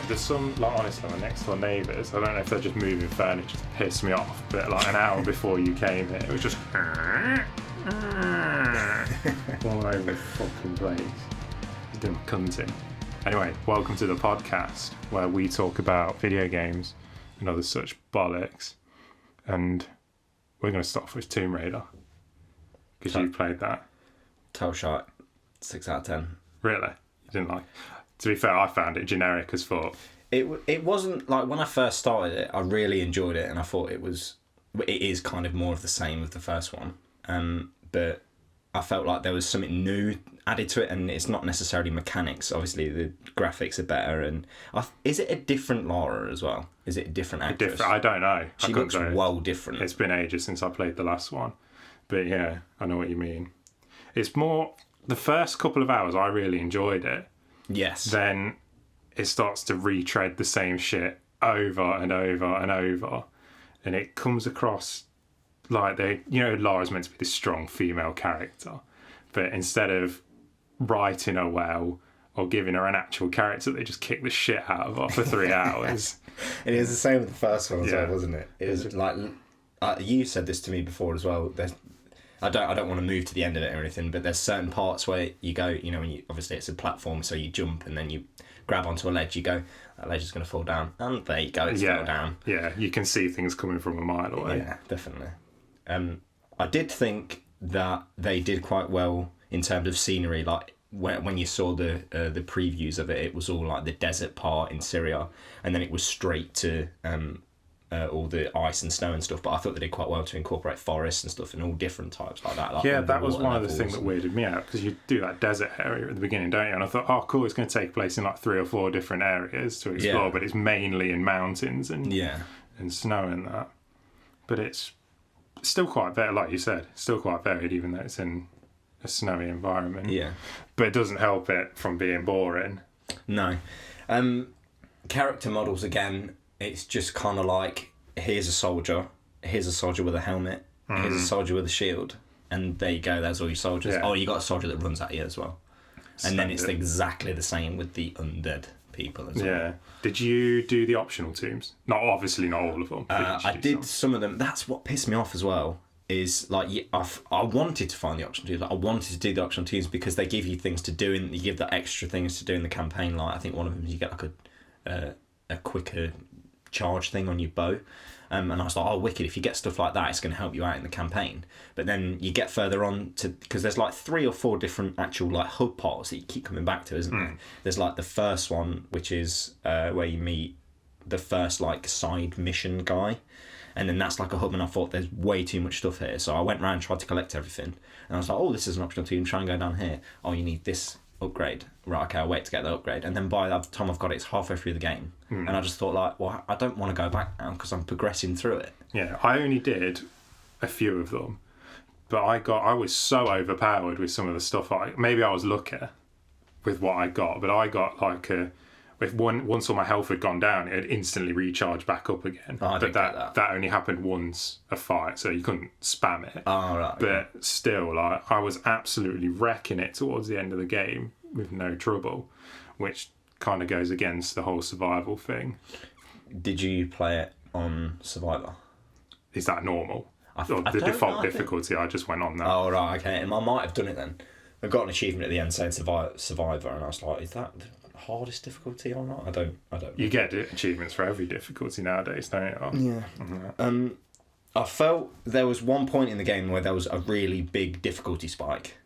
there's some, like, honestly, my next door neighbours, I don't know if they're just moving furniture to piss me off, but like an hour before you came here, it was just all over the fucking place. He's doing cunting. Anyway, welcome to the podcast where we talk about video games and other such bollocks. And we're going to start off with Tomb Raider. Because you played that. Toe shot, 6 out of 10. Really? You didn't like? To be fair, I found it generic as fuck. It wasn't, like, when I first started it, I really enjoyed it, and I thought it is kind of more of the same with the first one. But I felt like there was something new added to it, and it's not necessarily mechanics. Obviously, the graphics are better, and is it a different Lara as well? Is it a different actress? I don't know. She looks well different. It's been ages since I played the last one. But yeah, I know what you mean. It's more, the first couple of hours I really enjoyed it. Yes. Then it starts to retread the same shit over and over and over. And it comes across like Lara's meant to be this strong female character. But instead of writing her well or giving her an actual character, they just kick the shit out of her for 3 hours. It is the same with the first one as well, wasn't it? It was like, you said this to me before as well. I don't want to move to the end of it or anything, but there's certain parts where you go, when obviously it's a platform, so you jump and then you grab onto a ledge, you go, that ledge is going to fall down, and there you go, it's fell down. Yeah, you can see things coming from a mile away. Yeah, definitely. I did think that they did quite well in terms of scenery, like when you saw the previews of it, it was all like the desert part in Syria, and then it was straight to all the ice and snow and stuff, but I thought they did quite well to incorporate forests and stuff and all different types like that. Like that was one of the things that weirded me out, because you do that desert area at the beginning, don't you? And I thought, oh cool, it's going to take place in like 3 or 4 different areas to explore, but it's mainly in mountains and snow and that. But it's still quite varied, like you said, still quite varied, even though it's in a snowy environment. Yeah. But it doesn't help it from being boring. No. Character models, again, it's just kind of like, here's a soldier with a helmet, here's a soldier with a shield, and there you go, there's all your soldiers. Oh, you got a soldier that runs at you as well. And then it's exactly the same with the undead people as well. Yeah. Did you do the optional tombs? Obviously not all of them. I did some of them. That's what pissed me off as well, is like, I wanted to find the optional tombs. Like, I wanted to do the optional tombs because they give you things to do, and you give the extra things to do in the campaign. Like, I think one of them is you get like a quicker charge thing on your bow, and I was like, oh wicked, if you get stuff like that, it's going to help you out in the campaign. But then you get further on to, because there's like 3 or 4 different actual like hub parts that you keep coming back to, isn't there? There's like the first one, which is where you meet the first like side mission guy, and then that's like a hub, and I thought there's way too much stuff here, so I went around and tried to collect everything, and I was like, oh, this is an optional team, try and go down here. Oh, you need this upgrade. Right, okay, I'll wait to get the upgrade. And then by the time I've got it, it's halfway through the game. And I just thought, like, well, I don't want to go back now because I'm progressing through it. Yeah, I only did a few of them, but I was so overpowered with some of the stuff. Maybe I was lucky with what I got, but I got like once all my health had gone down, it had instantly recharged back up again. Oh, but that only happened once a fight, so you couldn't spam it. Oh, right. But still, like, I was absolutely wrecking it towards the end of the game with no trouble, which kind of goes against the whole survival thing. Did you play it on Survivor? Is that normal? The default difficulty, I just went on that. Oh, right, okay. And I might have done it then. I got an achievement at the end saying Survivor, and I was like, is that the hardest difficulty or not? I don't know. You get achievements for every difficulty nowadays, don't you? Yeah. I felt there was one point in the game where there was a really big difficulty spike.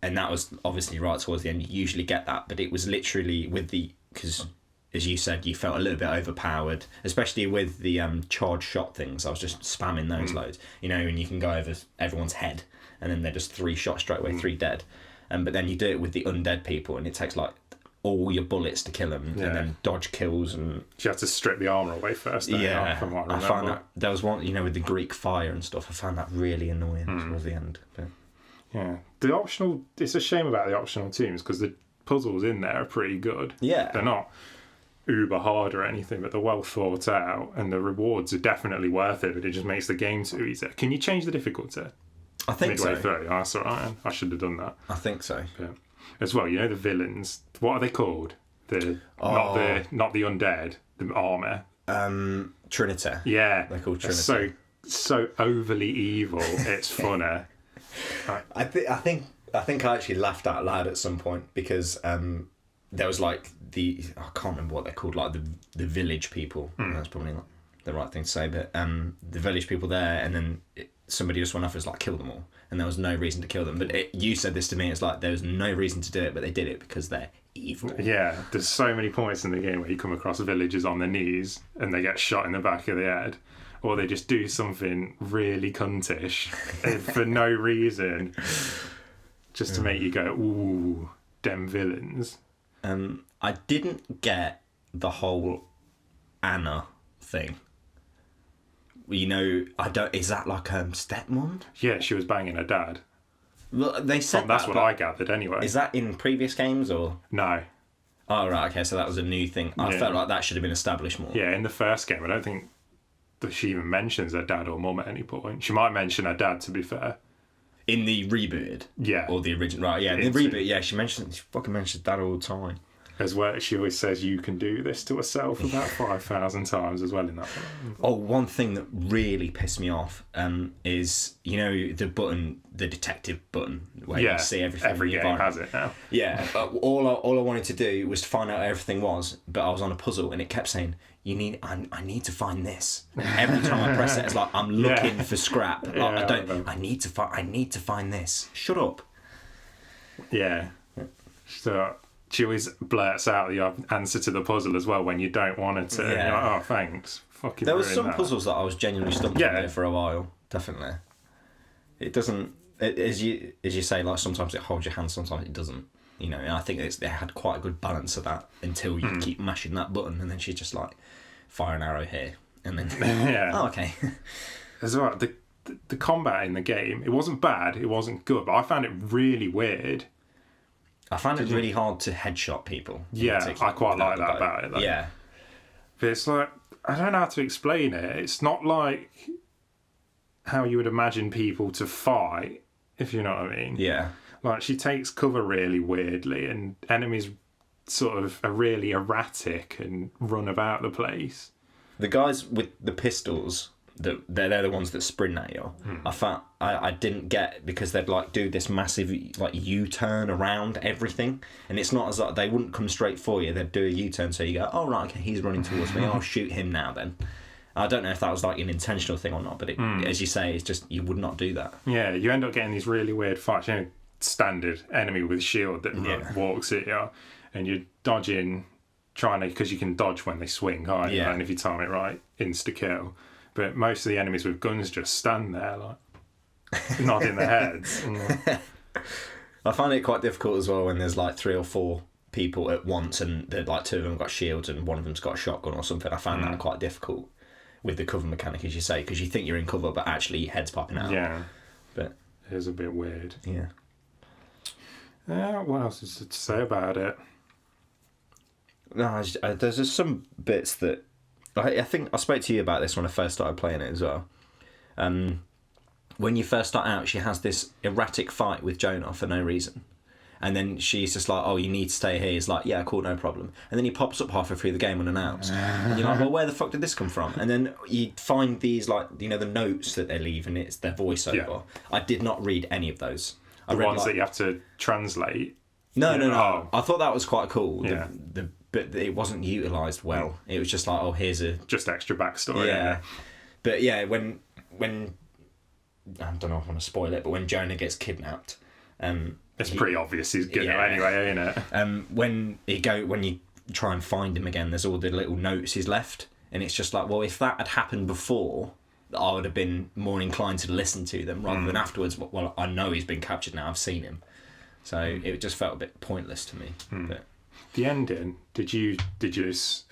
And that was obviously right towards the end. You usually get that, but it was literally because as you said, you felt a little bit overpowered, especially with the charge shot things. I was just spamming those loads, and you can go over everyone's head, and then they're just 3 shots straight away, 3 dead. But then you do it with the undead people, and it takes like all your bullets to kill them, and then dodge kills, and you have to strip the armor away first. From what I remember. I found that there was one, with the Greek fire and stuff. I found that really annoying towards the end. But yeah, it's a shame about the optional teams because the puzzles in there are pretty good. Yeah, they're not uber hard or anything, but they're well thought out, and the rewards are definitely worth it. But it just makes the game too easy. Can you change the difficulty? I think midway so. Through. That's all right. I should have done that. I think so. Yeah. As well, the villains. What are they called? Not the undead, the armor. Trinity. Yeah, they're called Trinity. So overly evil. It's funny. I think I actually laughed out loud at some point because there was like I can't remember what they're called, like the village people. That's probably not the right thing to say, but the village people there, and then somebody just went off and was like, kill them all, and there was no reason to kill them. But you said this to me, it's like there was no reason to do it, but they did it because they're evil. Yeah, there's so many points in the game where you come across villagers on their knees and they get shot in the back of the head, or they just do something really cuntish for no reason, just to make you go, ooh, dem villains. I didn't get the whole Anna thing. You know, is that like stepmom? Yeah, she was banging her dad. Well, they said that's what I gathered anyway. Is that in previous games or? No. Oh, right, okay, so that was a new thing. I felt like that should have been established more. Yeah, in the first game, I don't think that she even mentions her dad or mum at any point. She might mention her dad, to be fair. In the rebooted? Yeah. Or the original? Right, yeah, in the reboot, yeah, she fucking mentions dad all the time. As well, she always says you can do this to herself about 5,000 times as well in that one. Oh, one thing that really pissed me off is, you know, the button, the detective button, where you see everything. Every game has it now. Yeah, all I wanted to do was to find out what everything was, but I was on a puzzle and it kept saying, I need to find this. And every time I press it, it's like I'm looking for scrap. Like, I need to find this. Shut up. Yeah. So she always blurts out the answer to the puzzle as well when you don't want it to. Yeah. And you're like, oh, thanks. Fucking there was some puzzles that I was genuinely stumped on there for a while. Definitely. It doesn't, as you say, like sometimes it holds your hand, sometimes it doesn't. You know, and I think they had quite a good balance of that until you keep mashing that button, and then she's just like, fire an arrow here, and then oh, okay. As well, the combat in the game, it wasn't bad, it wasn't good, but I found it really weird. I found it really hard to headshot people. Yeah, I quite like that about it, though. Yeah. But it's like, I don't know how to explain it. It's not like how you would imagine people to fight, if you know what I mean. Yeah. Like, she takes cover really weirdly, and enemies sort of are really erratic and run about the place. The guys with the pistols, they're the ones that sprint at you. I didn't get, because they'd like do this massive like U-turn around everything, and it's not as like they wouldn't come straight for you. They'd do a U-turn, so you go, oh right, okay, he's running towards me. I'll shoot him now. Then I don't know if that was like an intentional thing or not, but as you say, it's just you would not do that. Yeah, you end up getting these really weird fights. You know, standard enemy with shield that walks at you, and you're dodging, trying to, because you can dodge when they swing, can't you? And if you time it right, insta kill. But most of the enemies with guns just stand there, like, nodding their heads. I find it quite difficult as well when there's like 3 or 4 people at once, and they're like 2 of them got shields and one of them's got a shotgun or something. I found that quite difficult with the cover mechanic, as you say, because you think you're in cover, but actually your head's popping out. Yeah. But it is a bit weird. Yeah. What else is to say about it? No, there's just some bits that I think I spoke to you about this when I first started playing it as well. When you first start out, she has this erratic fight with Jonah for no reason, and then she's just like, "Oh, you need to stay here." He's like, "Yeah, cool, no problem." And then he pops up halfway through the game unannounced, and you're like, "Well, where the fuck did this come from?" And then you find these, like, you know, the notes that they leave, and it's their voiceover. Yeah. I did not read any of those. The ones that you have to translate. No. Oh. I thought that was quite cool. Yeah. But it wasn't utilised well. It was just like, oh, here's just extra backstory. Yeah. But yeah, when I don't know if I want to spoil it, but when Jonah gets kidnapped, it's pretty obvious he's getting anyway, ain't it? When you try and find him again, there's all the little notes he's left, and it's just like, well, if that had happened before, I would have been more inclined to listen to them rather than afterwards. Well, I know he's been captured now. I've seen him, so it just felt a bit pointless to me. But the ending, did you? I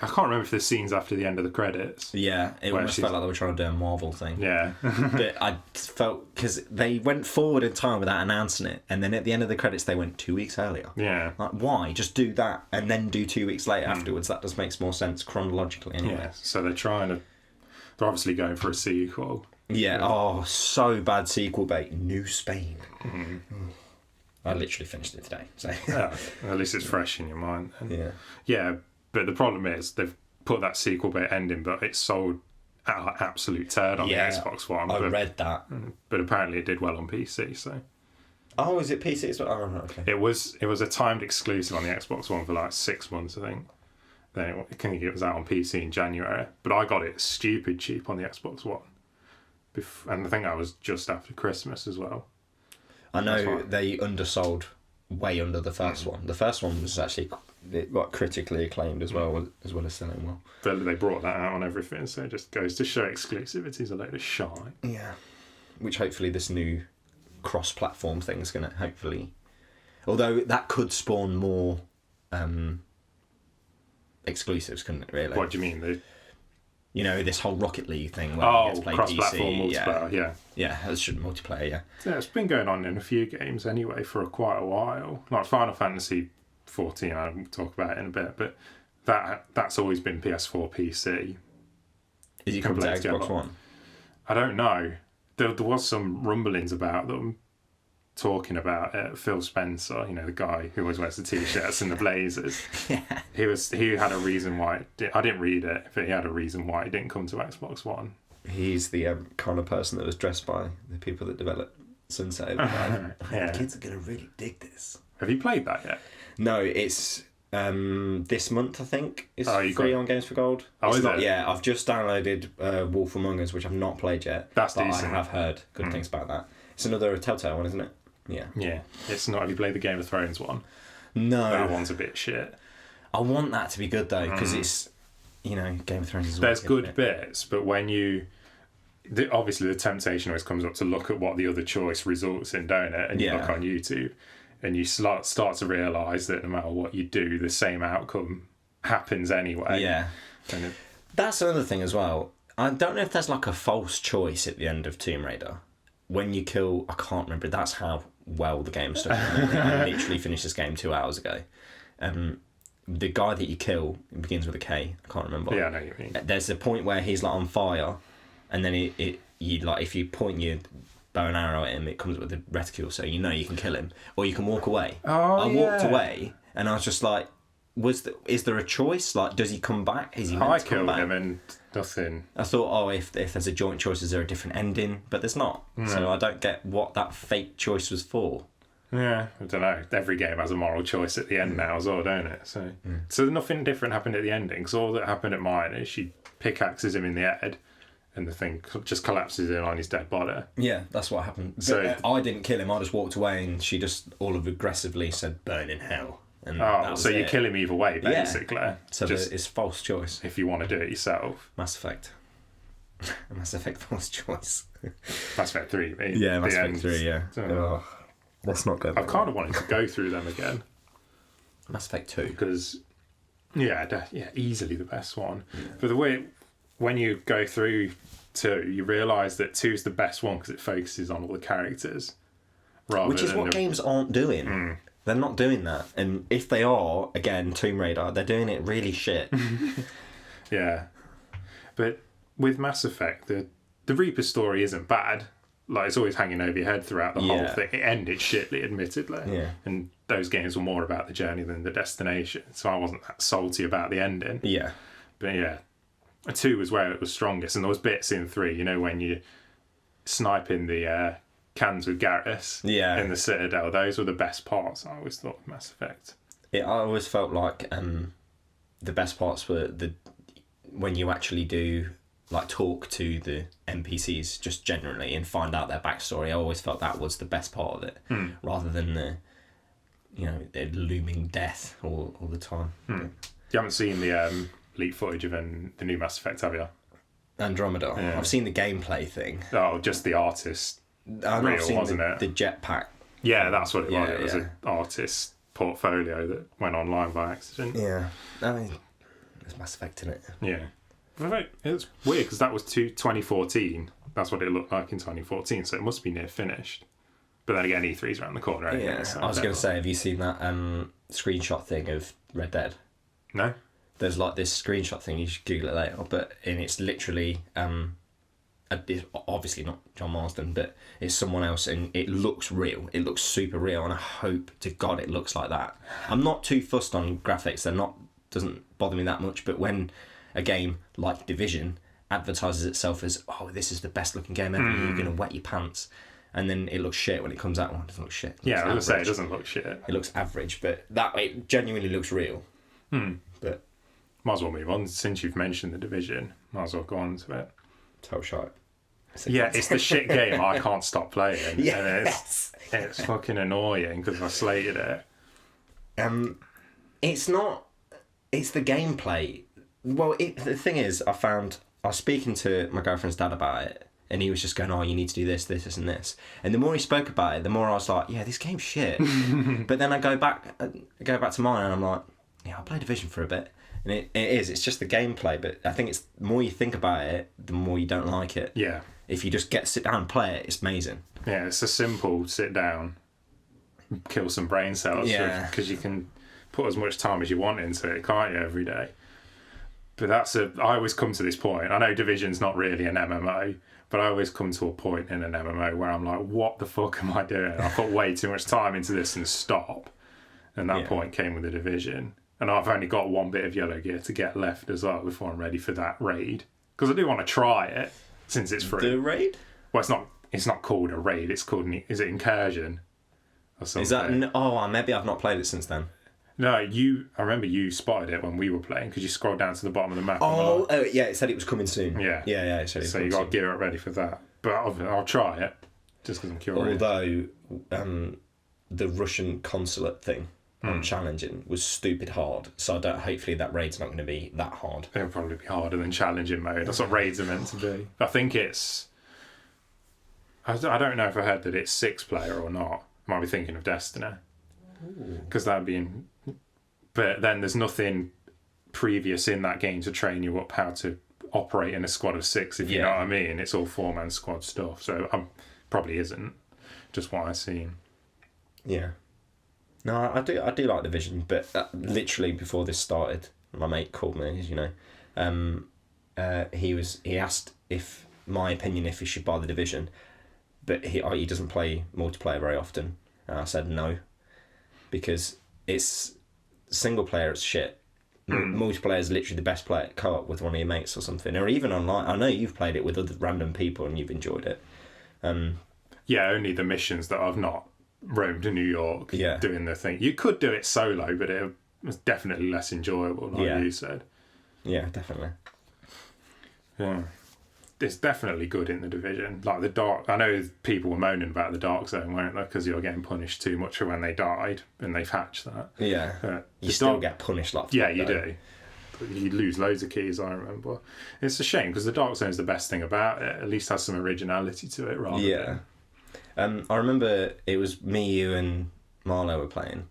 can't remember if there's scenes after the end of the credits. Yeah, it almost felt like they were trying to do a Marvel thing. Yeah. But I felt, because they went forward in time without announcing it, and then at the end of the credits they went 2 weeks earlier. Yeah. Like, why? Just do that and then do 2 weeks later afterwards. That just makes more sense chronologically anyway. Yeah, so they're obviously going for a sequel. Yeah, so bad sequel bait. New Spain. I literally finished it today. So Yeah, at least it's fresh in your mind. Yeah. Yeah, but the problem is they've put that sequel bit ending, but it's sold at an absolute turd on the Xbox One. I read that. But apparently it did well on PC, so... Oh, is it PC as well? Oh, okay. It was a timed exclusive on the Xbox One for like 6 months, I think. Then it was out on PC in January. But I got it stupid cheap on the Xbox One. And I think that was just after Christmas as well. I know they undersold way under the first one. The first one was actually critically acclaimed as well as selling well. But they brought that out on everything, so it just goes to show exclusivity's a load of shite. Yeah. Which hopefully this new cross-platform thing's going to hopefully... Although that could spawn more exclusives, couldn't it, really? What do you mean? You know, this whole Rocket League thing where you get to play cross-platform PC. multiplayer, yeah. Yeah, that should multiplayer, yeah. Yeah, it's been going on in a few games anyway for quite a while. Like Final Fantasy 14, I'll talk about it in a bit, but that's always been PS4, PC. Is it coming to Xbox One? I don't know. There was some rumblings about them talking about it. Phil Spencer, you know, the guy who always wears the t-shirts and the blazers. Yeah. He had a reason why. I didn't read it, but he had a reason why it didn't come to Xbox One. He's the kind of person that was dressed by the people that developed Sunset. Yeah. The kids are going to really dig this. Have you played that yet? No, it's this month, I think. It's free on Games for Gold. Oh, is it? Yeah, I've just downloaded Wolf Among Us, which I've not played yet. That's but decent. I have heard good things about that. It's another Telltale one, isn't it? Yeah. Yeah. It's not. Have you played the Game of Thrones one? No. That one's a bit shit. I want that to be good, though, because it's, you know, Game of Thrones is There's good bits, but when you... obviously, the temptation always comes up to look at what the other choice results in, don't it? And you look on YouTube, and you start to realise that no matter what you do, the same outcome happens anyway. Yeah. That's another thing as well. I don't know if there's like a false choice at the end of Tomb Raider. When you kill... I can't remember. That's how well the game stuck. I literally finished this game 2 hours ago. The guy that you kill, it begins with a K. I can't remember. Yeah, I know what you mean. There's a point where he's like on fire, and then you like if you point your bow and arrow at him, it comes with a reticule, so you know you can kill him, or you can walk away. I walked away, and I was just like, is there a choice? Like, does he come back? Is he meant to come back? I killed him and nothing. I thought, if there's a joint choice, is there a different ending? But there's not. So I don't get what that fake choice was for. Yeah, I don't know. Every game has a moral choice at the end now as well, don't it? So nothing different happened at the ending, because all that happened at mine is she pickaxes him in the head, and the thing just collapses in on his dead body. Yeah, that's what happened. So I didn't kill him. I just walked away, and she just all of aggressively said, "Burn in hell." And so you kill him either way, basically. Yeah. So it's false choice. If you want to do it yourself. Mass Effect. Mass Effect false choice. Mass Effect 3, mate. Yeah, Mass Effect 3, yeah. Let's not go. I've kind of wanted to go through them again. Mass Effect 2. Because, easily the best one. Yeah. But the way, when you go through 2, you realise that 2 is the best one because it focuses on all the characters. Which is what games aren't doing. They're not doing that. And if they are, again, Tomb Raider, they're doing it really shit. Yeah. But with Mass Effect, the Reaper story isn't bad. Like, it's always hanging over your head throughout the whole thing. It ended shitly, admittedly. Yeah. And those games were more about the journey than the destination. So I wasn't that salty about the ending. Yeah. But yeah, 2 was where it was strongest. And there was bits in 3, you know, when you sniping the cans with Garrus in the Citadel. Those were the best parts, I always thought, of Mass Effect. I always felt like the best parts were when you actually do... like talk to the NPCs just generally and find out their backstory. I always felt that was the best part of it, rather than the looming death all the time. You haven't seen the leaked footage of the new Mass Effect, have you? Andromeda. Yeah. I've seen the gameplay thing. Oh, just the artist. I've seen wasn't it? The jetpack. Yeah, that's what it was. It was an artist portfolio that went online by accident. Yeah, I mean, there's Mass Effect in it. Yeah. It's weird because that was 2014. That's what it looked like in 2014, so it must be near finished. But then again, E3's around the corner. Anyway, I was going to say, have you seen that screenshot thing of Red Dead? No. There's like this screenshot thing, you should Google it later, and it's literally obviously not John Marsden, but it's someone else, and it looks real. It looks super real, and I hope to God it looks like that. I'm not too fussed on graphics. Doesn't bother me that much, but when a game like Division advertises itself as, oh, this is the best looking game ever, you're going to wet your pants, and then it looks shit when it comes out. Well, it doesn't look shit. Yeah, I was going to say, it doesn't look shit. It looks average, but it genuinely looks real. But might as well move on. Since you've mentioned the Division, might as well go on to it. Tell shite. Yeah, it's the shit game I can't stop playing. Yes. And it's fucking annoying because I slated it. It's not... It's the gameplay. Well, the thing is, I was speaking to my girlfriend's dad about it, and he was just going, oh, you need to do this, this, and this. And the more he spoke about it, the more I was like, yeah, this game's shit. But then I go back to mine, and I'm like, yeah, I'll play Division for a bit. And it's just the gameplay, but I think it's the more you think about it, the more you don't like it. Yeah. If you just sit down and play it, it's amazing. Yeah, it's a simple sit down, kill some brain cells. Yeah. Because you can put as much time as you want into it, can't you, every day? But I always come to this point. I know Division's not really an MMO, but I always come to a point in an MMO where I'm like, what the fuck am I doing? I put way too much time into this and stop. And that point came with the Division. And I've only got one bit of yellow gear to get left as well before I'm ready for that raid. Because I do want to try it, since it's free. The raid? Well, it's not called a raid. It's called, is it Incursion? Or something? Is that... maybe I've not played it since then. No, I remember you spotted it when we were playing because you scrolled down to the bottom of the map. Oh, yeah, it said it was coming soon. Yeah. It said it was coming you got soon. to gear up ready for that. But I'll try it just because I'm curious. Although the Russian consulate thing on challenging was stupid hard, so hopefully that raid's not going to be that hard. It'll probably be harder than challenging mode. That's what raids are meant to be. I think it's... I don't know if I heard that it's 6-player or not. I might be thinking of Destiny. Because that'd be... But then there's nothing previous in that game to train you up how to operate in a squad of 6, if you know what I mean. It's all 4-man squad stuff, so probably isn't. Just what I've seen. Yeah. No, I do like Division, but literally before this started, my mate called me, he asked if my opinion if he should buy the Division, but he doesn't play multiplayer very often, and I said no, because it's single player, it's shit. Multiplayer is literally the best player co-op with one of your mates or something, or even online. I know you've played it with other random people and you've enjoyed it. Yeah, only the missions that I've not roamed to New York doing the thing. You could do it solo, but it was definitely less enjoyable, like you said. Yeah, definitely. Yeah. It's definitely good in the Division. Like the dark... I know people were moaning about the Dark Zone, weren't they? Because you're getting punished too much for when they died, and they've hatched that. Yeah. You still get punished like yeah, you do. You lose loads of keys, I remember. It's a shame, because the Dark Zone is the best thing about it. At least has some originality to it, rather than... I remember it was me, you, and Marlo were playing.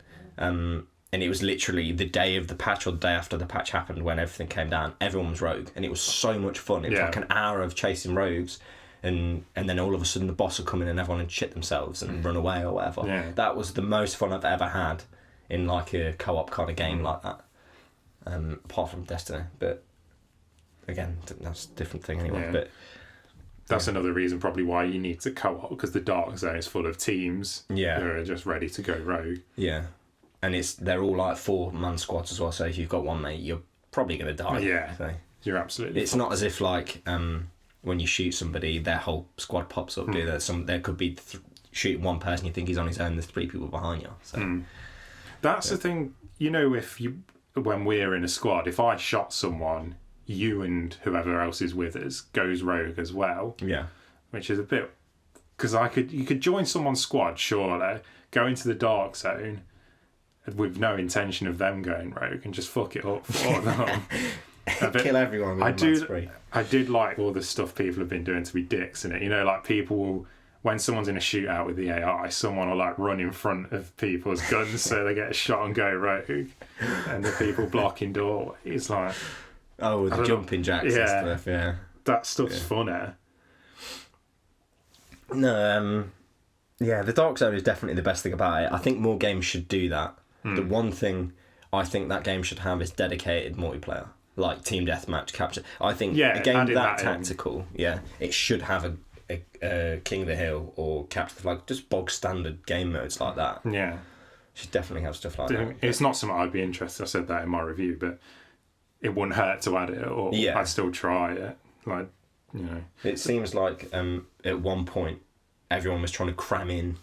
And it was literally the day of the patch or the day after the patch happened when everything came down. Everyone was rogue, and it was so much fun. It was like an hour of chasing rogues, and then all of a sudden the boss would come in and everyone would shit themselves and run away or whatever. Yeah. That was the most fun I've ever had in like a co-op kind of game like that. Apart from Destiny, but again, that's a different thing anyway. Yeah. But that's another reason probably why you need to co-op, because the Dark Zone is full of teams who are just ready to go rogue. Yeah. And they're all like 4-man squads as well, so if you've got one mate, you're probably going to die. Yeah, so you're absolutely... It's not as if like when you shoot somebody, their whole squad pops up, do there? There could be shooting one person, you think he's on his own, there's 3 people behind you. So That's the thing, when we're in a squad, if I shot someone, you and whoever else is with us goes rogue as well. Yeah. Which is a bit... Because you could join someone's squad, surely, go into the Dark Zone... with no intention of them going rogue and just fuck it up for them. Kill everyone with I did like all the stuff people have been doing to be dicks in it. Like people will, when someone's in a shootout with the AI, someone will like run in front of people's guns so they get a shot and go rogue, and the people blocking doorways like... Oh, the jumping jacks and stuff, yeah. That stuff's funner. No, the Dark Zone is definitely the best thing about it. I think more games should do that. The one thing I think that game should have is dedicated multiplayer. like team deathmatch capture. I think Yeah, a game adding that that in. tactical, it should have a King of the Hill or capture the flag, just bog standard game modes like that. Yeah. Should definitely have stuff like that. It's not something I'd be interested. I said that in my review, but it wouldn't hurt to add it, or I'd still try it. Like, you know, it seems like at one point everyone was trying to cram in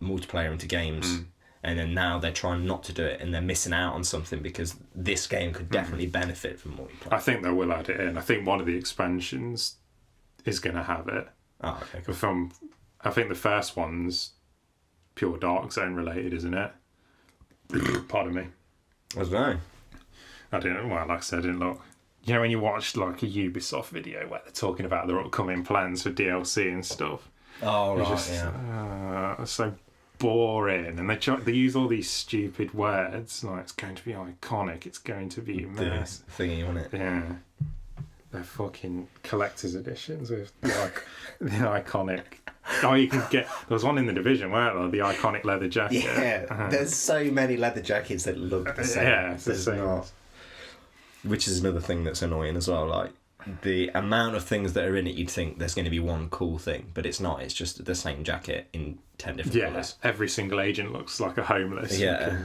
multiplayer into games, and then now they're trying not to do it, and they're missing out on something because this game could definitely benefit from multiplayer. I think they will add it in. I think one of the expansions is going to have it. Oh, okay. Cool. I think the first one's pure Dark Zone related, isn't it? Pardon me. I don't know. I didn't. Well, like I said, I didn't look. You know when you watched like a Ubisoft video where they're talking about their upcoming plans for DLC and stuff. Oh right, just, it's so boring, and they use all these stupid words like it's going to be iconic, it's going to be immersive. The thingy on it. Yeah, they're fucking collector's editions with the iconic. Oh, you can get. There was one in the Division, weren't there? The iconic leather jacket. Yeah, there's so many leather jackets that look the same. Yeah, it's the same. Which is another thing that's annoying as well. Like the amount of things that are in it, you'd think there's going to be one cool thing, but it's not. It's just the same jacket in 10 different colours. Every single agent looks like a homeless. Yeah.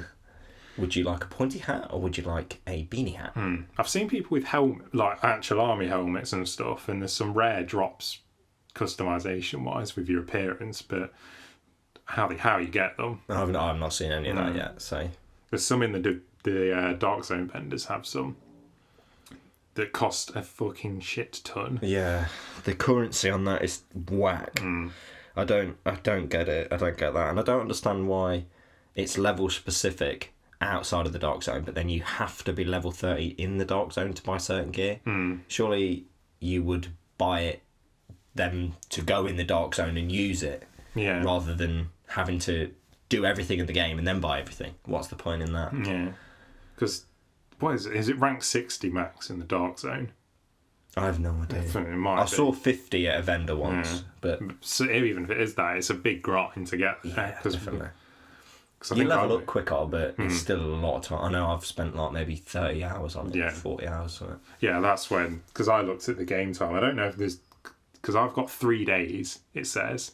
Would you like a pointy hat or would you like a beanie hat? I've seen people with like actual army helmets and stuff, and there's some rare drops customization wise with your appearance, but how you get them, I've not seen any of that yet. So there's some in the Dark Zone vendors have some that cost a fucking shit ton. Yeah, the currency on that is whack. I don't get it. I don't get that, and I don't understand why it's level specific outside of the Dark Zone, but then you have to be level 30 in the Dark Zone to buy certain gear. Surely you would buy it then to go in the Dark Zone and use it, rather than having to do everything in the game and then buy everything. What's the point in that? Yeah, because what is it? Is it ranked 60 max in the Dark Zone? I have no idea. I saw 50 at a vendor once, but so even if it is that, it's a big grind to get there. Yeah, definitely. You level up quicker, but it's still a lot of time. I know I've spent like maybe 30 hours on it, 40 hours on it. Yeah, that's when, because I looked at the game time. I don't know if there's, because I've got 3 days, it says,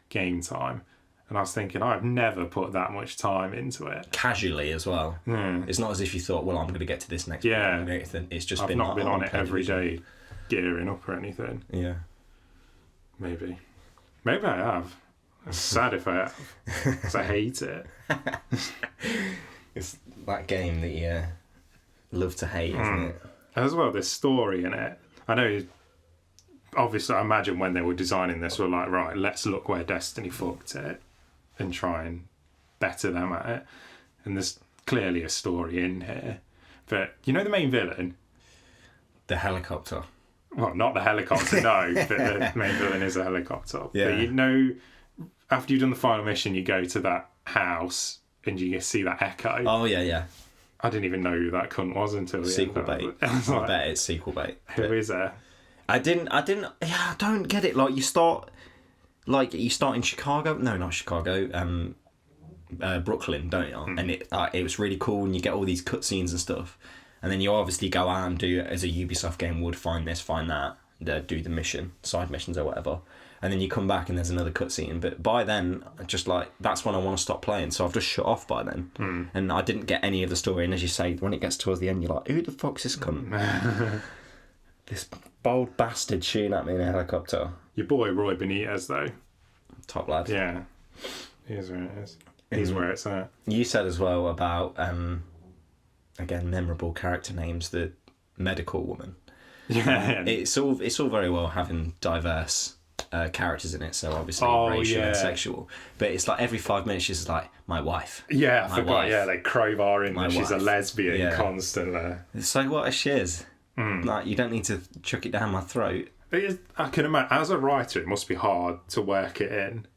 game time. And I was thinking, I've never put that much time into it. Casually as well. It's not as if you thought, well, I'm going to get to this next point. Anything. It's just I've not been on it every day, gearing up or anything. Yeah. Maybe I have. It's sad if I have, because I hate it. It's that game that you love to hate, isn't it? As well, there's story in it. I know, obviously, I imagine when they were designing this, we're like, right, let's look where Destiny fucked it and try and better them at it. And there's clearly a story in here. But you know the main villain? The helicopter. Well, not the helicopter, no, but the main villain is a helicopter. Yeah. But you know, after you've done the final mission, you go to that house and you see that echo. Oh, yeah. I didn't even know who that cunt was until the sequel end. bait. I bet it's sequel bait. Who is there? I don't get it. Like you start in Chicago. No, not Chicago. Brooklyn, don't you? And it was really cool, and you get all these cutscenes and stuff. And then you obviously go out and do, as a Ubisoft game would, find this, find that, do the mission, side missions or whatever. And then you come back and there's another cutscene. But by then, just like, that's when I want to stop playing. So I've just shut off by then. And I didn't get any of the story. And as you say, when it gets towards the end, you're like, who the fuck's this cunt? This bold bastard shooting at me in a helicopter. Your boy Roy Benitez, though. Top lad. Yeah. Here's where it is. Here's where it's at. You said as well about, again, memorable character names, the medical woman. Yeah. It's all very well having diverse characters in it, so obviously racial and sexual. But it's like every 5 minutes she's like, my wife. Yeah, I forgot. Wife. Yeah, they crowbar in that she's a lesbian constantly. So what if she is? Like, you don't need to chuck it down my throat. I can imagine, as a writer, it must be hard to work it in.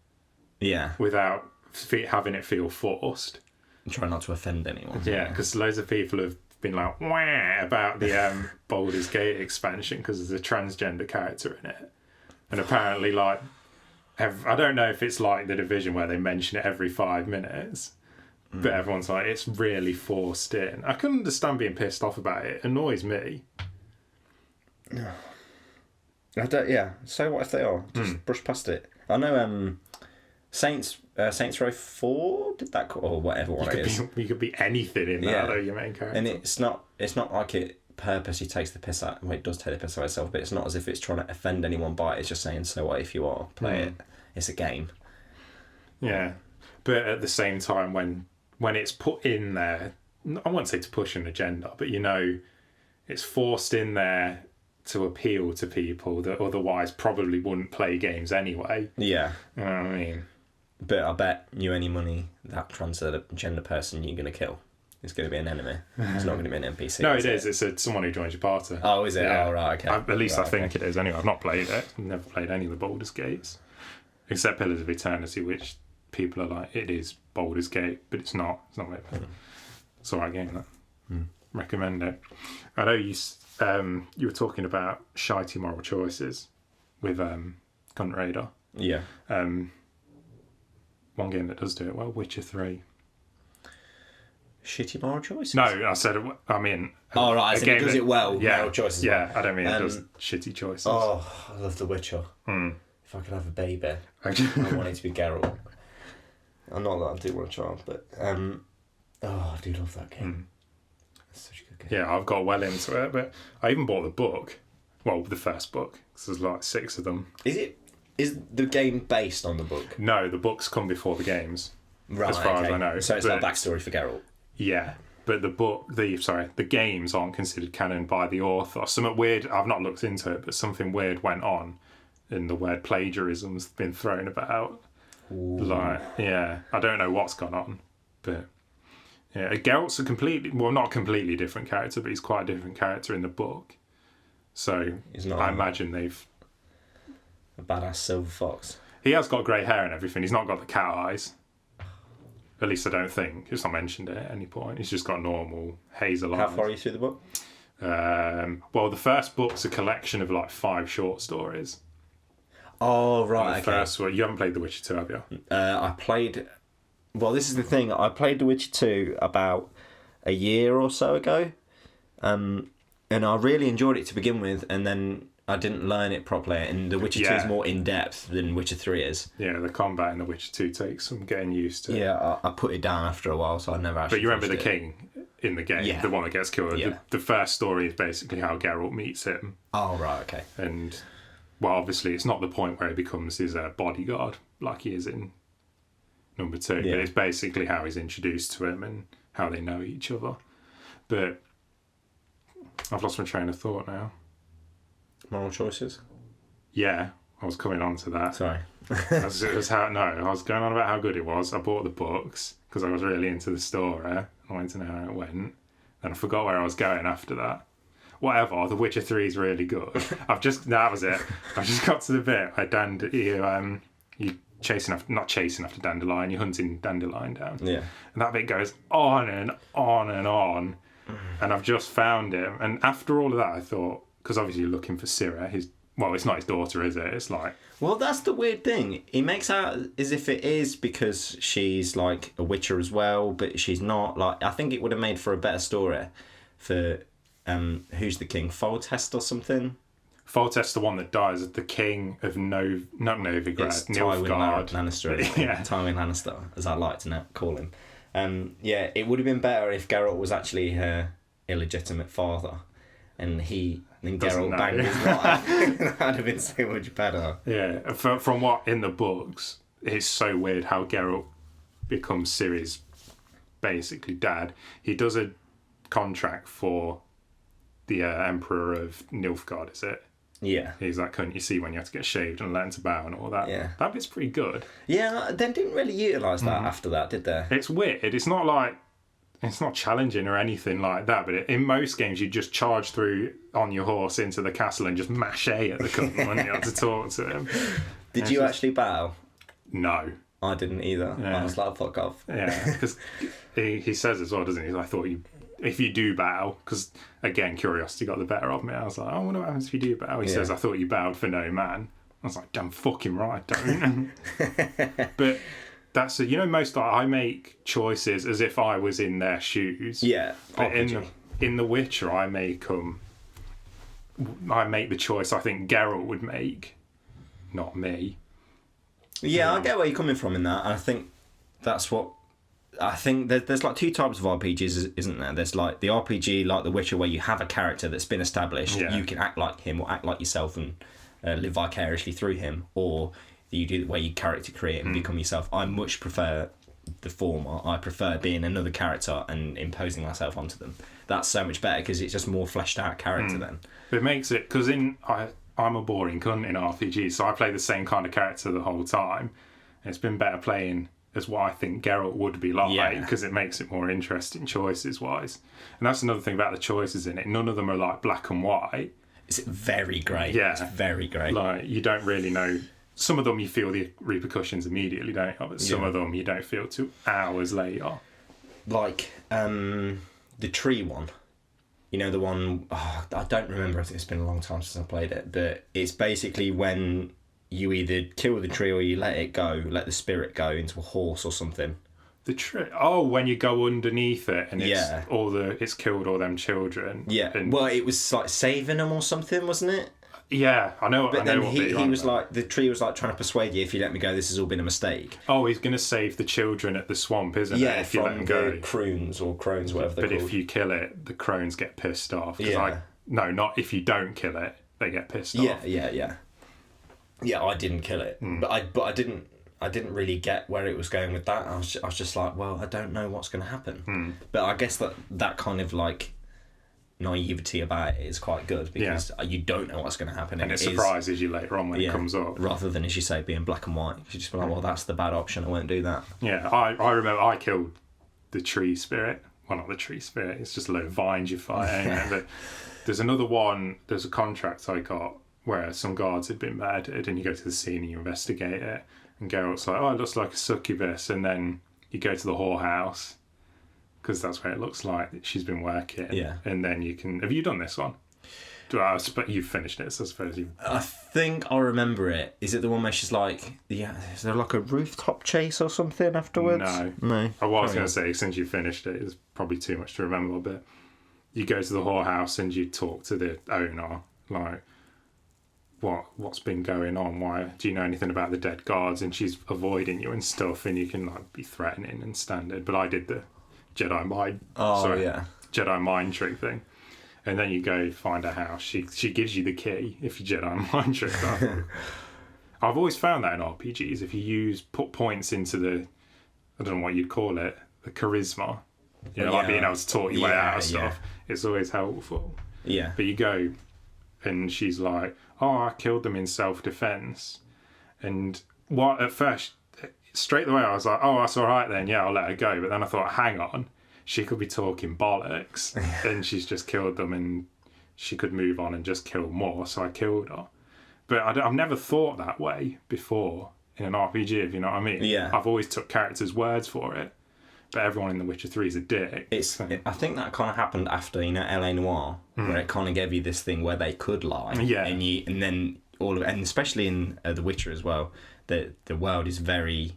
Yeah. Without having it feel forced. And try not to offend anyone. Yeah, because loads of people have been like, wah, about the Baldur's Gate expansion because there's a transgender character in it. And apparently, like, I don't know if it's like The Division where they mention it every 5 minutes, But everyone's like, it's really forced in. I can understand being pissed off about it. It annoys me. I don't. Yeah. So what if they are? Just brush past it. I know. Saints Row 4 did that, or whatever one it is. You could be anything in that, though, your main character. And it's not like it purposely takes the piss out. Well, it does take the piss out of itself, but it's not as if it's trying to offend anyone by it. It's just saying, so what if you are? Play it. It's a game. Yeah. But at the same time, when it's put in there, I won't say to push an agenda, but it's forced in there to appeal to people that otherwise probably wouldn't play games anyway. Yeah. You know what I mean? But I bet you any money that transgender person you're going to kill is going to be an enemy. It's not going to be an NPC. No, it is. It's someone who joins your party. Oh, is it? Yeah. Oh, right, okay. At least I think it is. Anyway, I've not played it. I've never played any of the Baldur's Gates. Except Pillars of Eternity, which people are like, it is Baldur's Gate, but it's not. It's not like that. It's all right game, that. Recommend it. I know you were talking about shitey moral choices with Gun Raider. Yeah. One game that does do it well, Witcher 3. Shitty moral choices? No, I said, I mean... Oh, right, I said it does it well, yeah, moral choices. Yeah, well. I don't mean it does shitty choices. Oh, I love The Witcher. If I could have a baby, I want it to be Geralt. I'm not that I do want a child, but... I do love that game. It's such a good game. Yeah, I've got well into it, but I even bought the book. Well, the first book, because there's like 6 of them. Is the game based on the book? No, the books come before the games. Right, as far as I know. So it's not backstory for Geralt. Yeah, but the games aren't considered canon by the author. Something weird, I've not looked into it, but something weird went on, and the word plagiarism's been thrown about. Ooh. Like, yeah, I don't know what's gone on, but yeah, Geralt's not a completely different character, but he's quite a different character in the book. So I imagine they've a badass silver fox. He has got grey hair and everything. He's not got the cat eyes. At least I don't think. It's not mentioned at any point. He's just got normal hazel eyes. How far are you through the book? Well, the first book's a collection of like 5 short stories. Oh, right, okay. First one, you haven't played The Witcher 2, have you? I played... Well, this is the thing. I played The Witcher 2 about a year or so ago. And I really enjoyed it to begin with, and then I didn't learn it properly, and The Witcher 2 is more in-depth than Witcher 3 is. Yeah, the combat in The Witcher 2 takes some getting used to. Yeah, I put it down after a while, so I never actually... But you remember the king in the game, the one that gets killed? Yeah. The first story is basically how Geralt meets him. Oh, right, okay. And, well, obviously it's not the point where he becomes his bodyguard, like he is in number 2, but it's basically how he's introduced to him and how they know each other. But I've lost my train of thought now. Moral choices? Yeah, I was coming on to that. Sorry. I was going on about how good it was. I bought the books because I was really into the story. I wanted to know how it went. And I forgot where I was going after that. Whatever, The Witcher 3 is really good. That was it. I just got to the bit where you not chasing after dandelion, you're hunting dandelion down. Yeah. And that bit goes on and on and on. And I've just found him. And after all of that, I thought, because obviously you're looking for Ciri, it's not his daughter, is it? It's like... Well, that's the weird thing. He makes out as if it is because she's like a witcher as well, but she's not. Like, I think it would have made for a better story for, who's the king? Foltest or something? Foltest, the one that dies, the king of not Novigrad, Nilfgaard. Lannister, Tywin Lannister, as I like to call him. It would have been better if Geralt was actually her illegitimate father, and Geralt banged his wife. That'd have been so much better. Yeah, from what in the books, it's so weird how Geralt becomes Ciri's basically dad. He does a contract for the Emperor of Nilfgaard, is it? Yeah. He's that cunt you see when you have to get shaved and learn to bow and all that. Yeah. That bit's pretty good. Yeah, they didn't really utilise that after that, did they? It's weird. It's not challenging or anything like that, but in most games you just charge through on your horse into the castle and just mash A at the cunt when you have to talk to him. Did you actually bow? No. I didn't either. Yeah. I was like, fuck off. Yeah, because he says as well, doesn't he? I thought if you do bow, because again, curiosity got the better of me. I was like, I wonder what happens if you do bow. He says, I thought you bowed for no man. I was like, damn fucking right, don't. But that's I make choices as if I was in their shoes. Yeah, but in The Witcher, I make the choice I think Geralt would make, not me. Yeah, I get where you're coming from in that, and I think that's what. I think there's like two types of RPGs, isn't there? There's like the RPG, like The Witcher, where you have a character that's been established. Yeah. You can act like him or act like yourself and live vicariously through him, or you do where you character create and become yourself. I much prefer the former. I prefer being another character and imposing myself onto them. That's so much better because it's just more fleshed out character then. It makes it, because I'm a boring cunt in RPGs, so I play the same kind of character the whole time. It's been better playing as what I think Geralt would be like, because it makes it more interesting choices wise. And that's another thing about the choices in it. None of them are like black and white. It's very grey. Yeah. It's very grey. Like, you don't really know. Some of them you feel the repercussions immediately, don't you? But some of them you don't feel till hours later. Like the tree one. You know, the one... Oh, I don't remember. I think it's been a long time since I played it. But it's basically when you either kill the tree or you let it go, let the spirit go into a horse or something. The tree? Oh, when you go underneath it and it's killed all them children. Yeah. And, well, it was like saving them or something, wasn't it? Yeah, I know. But then he was like, the tree was like trying to persuade you, if you let me go, this has all been a mistake. Oh, he's going to save the children at the swamp, isn't it? Yeah, if you let them go. The crones, whatever they're called. But if you kill it, the crones get pissed off. Yeah. No, not if you don't kill it, they get pissed off. Yeah. Yeah, I didn't kill it, but I didn't really get where it was going with that. I was just like, well, I don't know what's going to happen. But I guess that kind of like naivety about it is quite good, because you don't know what's going to happen, and it surprises you later on when it comes up, rather than, as you say, being black and white. You just be like, well, that's the bad option, I won't do that. Yeah, I remember I killed the tree spirit. Well, not the tree spirit, it's just a load of vines you fight. But there's another one, there's a contract I got where some guards had been murdered, and you go to the scene and you investigate it, and Geralt's like, oh, it looks like a succubus, and then you go to the whorehouse, because that's where it looks like she's been working. Yeah. And then you can... Have you done this one? You've finished it, so I suppose you... I think I remember it. Is it the one where she's like... Yeah, is there like a rooftop chase or something afterwards? No. I was going to say, since you finished it, it's probably too much to remember, but you go to the whorehouse and you talk to the owner, like, what's been going on? Why do you know anything about the dead guards? And she's avoiding you and stuff, and you can like be threatening and standard. But I did the Jedi mind trick thing, and then you go find a house. She gives you the key if you Jedi mind trick that. I've always found that in RPGs, if you put points into the, I don't know what you'd call it, the charisma, like being able to talk your way out of stuff, it's always helpful. Yeah. But you go, and she's like, oh, I killed them in self-defense. And at first, straight away I was like, oh, that's all right then, yeah, I'll let her go. But then I thought, hang on, she could be talking bollocks, and she's just killed them, and she could move on and just kill more, so I killed her. But I've never thought that way before in an RPG, if you know what I mean. Yeah. I've always took characters' words for it, but everyone in The Witcher 3 is a dick. I think that kind of happened after, L.A. Noire, where it kind of gave you this thing where they could lie. Yeah. And then and especially in The Witcher as well, the world is very...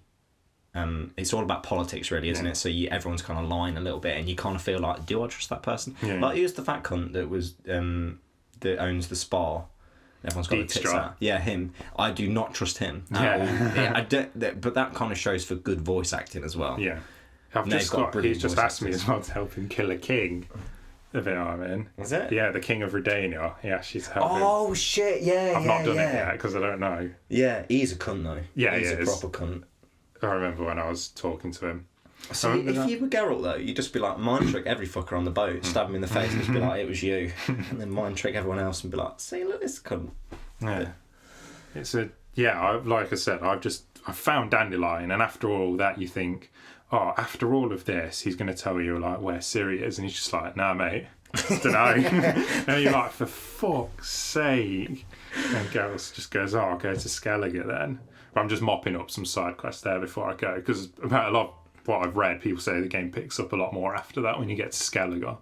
it's all about politics, really, isn't it? So everyone's kind of lying a little bit, and you kind of feel like, do I trust that person? Yeah. Like, who's the fat cunt that was that owns the spa? Everyone's got the tits out. Yeah, him. I do not trust him. I don't. But that kind of shows for good voice acting as well. Yeah, he's just asked me as well to help him kill a king. If you know what I mean. Is it? Yeah, the King of Redania. Yeah, she's helping. Oh shit! Yeah, I've not done it yet because I don't know. Yeah, he's a cunt though. Yeah, he's a proper cunt. I remember when I was talking to him. So if you were Geralt though, you'd just be like, mind trick every fucker on the boat, stab him in the face, and just be like, it was you, and then mind trick everyone else and be like, see, look, this cunt. Yeah, like I said, I found Dandelion, and after all that, you think, oh, after all of this, he's going to tell you like where Ciri is, and he's just like, nah, mate, I don't know. And you're like, for fuck's sake. And Geralt just goes, oh, I'll go to Skellige then. But I'm just mopping up some side quests there before I go, because about a lot of what I've read, people say the game picks up a lot more after that when you get to Skellige.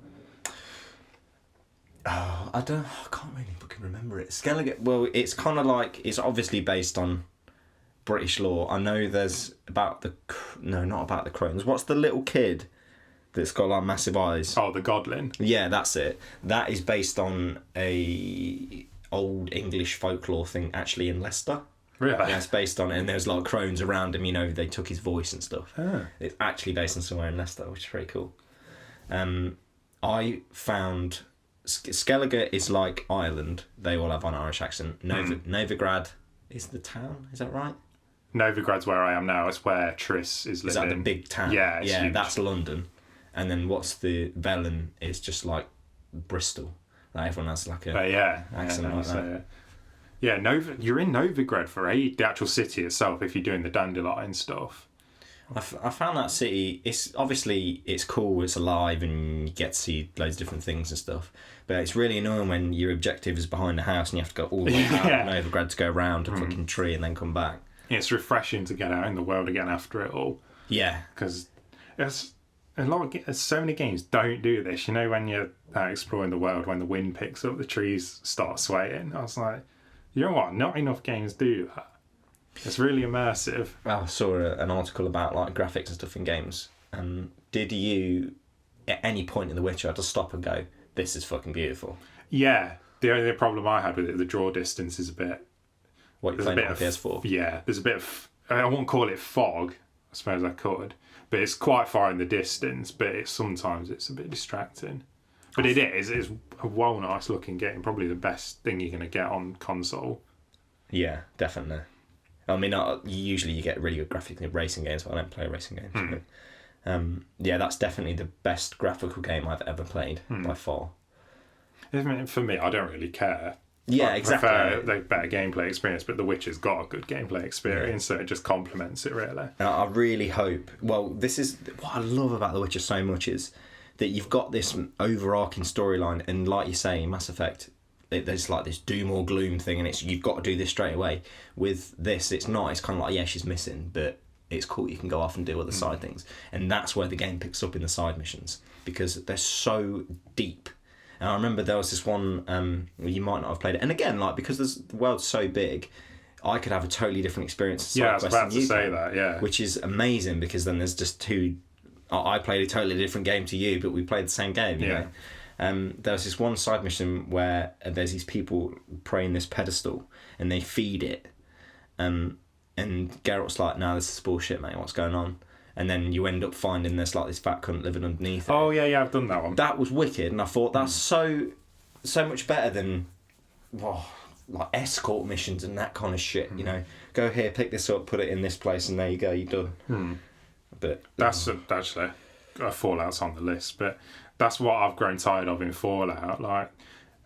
Oh, I can't really fucking remember it. Skellige, well, it's kind of like, it's obviously based on British lore. I know there's not about the crones. What's the little kid that's got like massive eyes? Oh, the Godlin. Yeah, that's it. That is based on a old English folklore thing actually in Leicester. Really? Yeah, it's based on it, and there's like crones around him, they took his voice and stuff. It's actually based on somewhere in Leicester, which is pretty cool. I found Skellige is like Ireland. They all have an Irish accent. Novigrad is the town, is that right? Novigrad's where I am now. It's where Triss is living. Is that the big town? Yeah, it's huge. That's London. And then what's the Velen is just like Bristol. Like everyone has like a accent like that. Yeah, you're in Novigrad for the actual city itself if you're doing the dandelion stuff. I found that city, it's cool, it's alive, and you get to see loads of different things and stuff. But it's really annoying when your objective is behind the house and you have to go all the way out of Novigrad to go around a fucking tree and then come back. Yeah, it's refreshing to get out in the world again after it all. Yeah. Because so many games don't do this. When you're out exploring the world, when the wind picks up, the trees start swaying. I was like, you know what? Not enough games do that. It's really immersive. I saw an article about like graphics and stuff in games. Did you, at any point in The Witcher, just stop and go, "This is fucking beautiful"? Yeah. The only problem I had with it, the draw distance is a bit. What you're playing on PS4? Yeah, there's a bit of. I wouldn't call it fog. I suppose I could, but it's quite far in the distance. But sometimes it's a bit distracting. But it's a well nice looking game. Probably the best thing you're gonna get on console. Yeah, definitely. I mean, usually you get really good graphics in racing games, but I don't play racing games. But, that's definitely the best graphical game I've ever played by far. For me, I don't really care. Yeah, exactly. I prefer the better gameplay experience, but The Witcher's got a good gameplay experience, so it just complements it really. I really hope. Well, this is what I love about The Witcher so much is that you've got this overarching storyline, and like you say, in Mass Effect, there's like this doom or gloom thing, and you've got to do this straight away. With this, it's not. It's kind of like, she's missing, but it's cool. You can go off and do other side things, and that's where the game picks up in the side missions because they're so deep. And I remember there was this one, you might not have played it, and again, like because the world's so big, I could have a totally different experience. Yeah, I was about to say that. Yeah, which is amazing because then there's just two. I played a totally different game to you, but we played the same game. You know? There was this one side mission where there's these people praying this pedestal and they feed it, and Geralt's like, "No, this is bullshit, mate. What's going on?" And then you end up finding this fat cunt living underneath it. Oh yeah, I've done that one. That was wicked, and I thought that's so much better than like escort missions and that kind of shit. Go here, pick this up, put it in this place, and there you go, you're done. But that's actually Fallout's on the list, but that's what I've grown tired of in Fallout. Like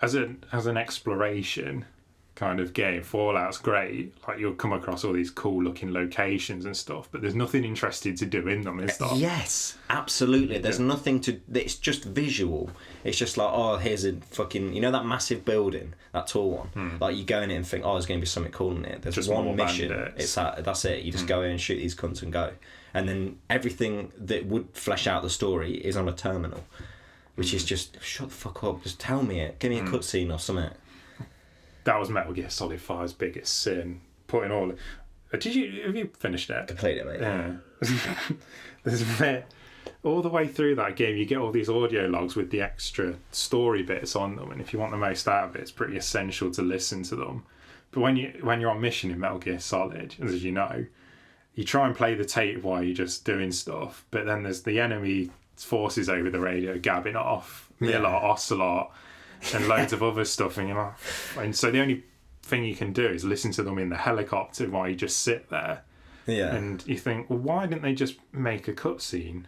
as an exploration kind of game, Fallout's great. Like you'll come across all these cool looking locations and stuff, but there's nothing interesting to do in them, is there? Yes, absolutely. There's nothing to. It's just visual. It's just like, here's a fucking, that massive building, that tall one. Like you go in it and think, there's going to be something cool in it. There's just one mission. Bandits. That's it. You just go in and shoot these cunts and go. And then everything that would flesh out the story is on a terminal, which is just, shut the fuck up. Just tell me it. Give me a cutscene or something. That was Metal Gear Solid 5's biggest sin. Putting all. Have you finished it? Completed it, mate. Yeah. There's a bit all the way through that game. You get all these audio logs with the extra story bits on them, and if you want the most out of it, it's pretty essential to listen to them. But when you're on mission in Metal Gear Solid, as you know, you try and play the tape while you're just doing stuff, but then there's the enemy forces over the radio gabbing off, Miller, Ocelot, and loads of other stuff, and so the only thing you can do is listen to them in the helicopter while you just sit there. Yeah. And you think, well, why didn't they just make a cutscene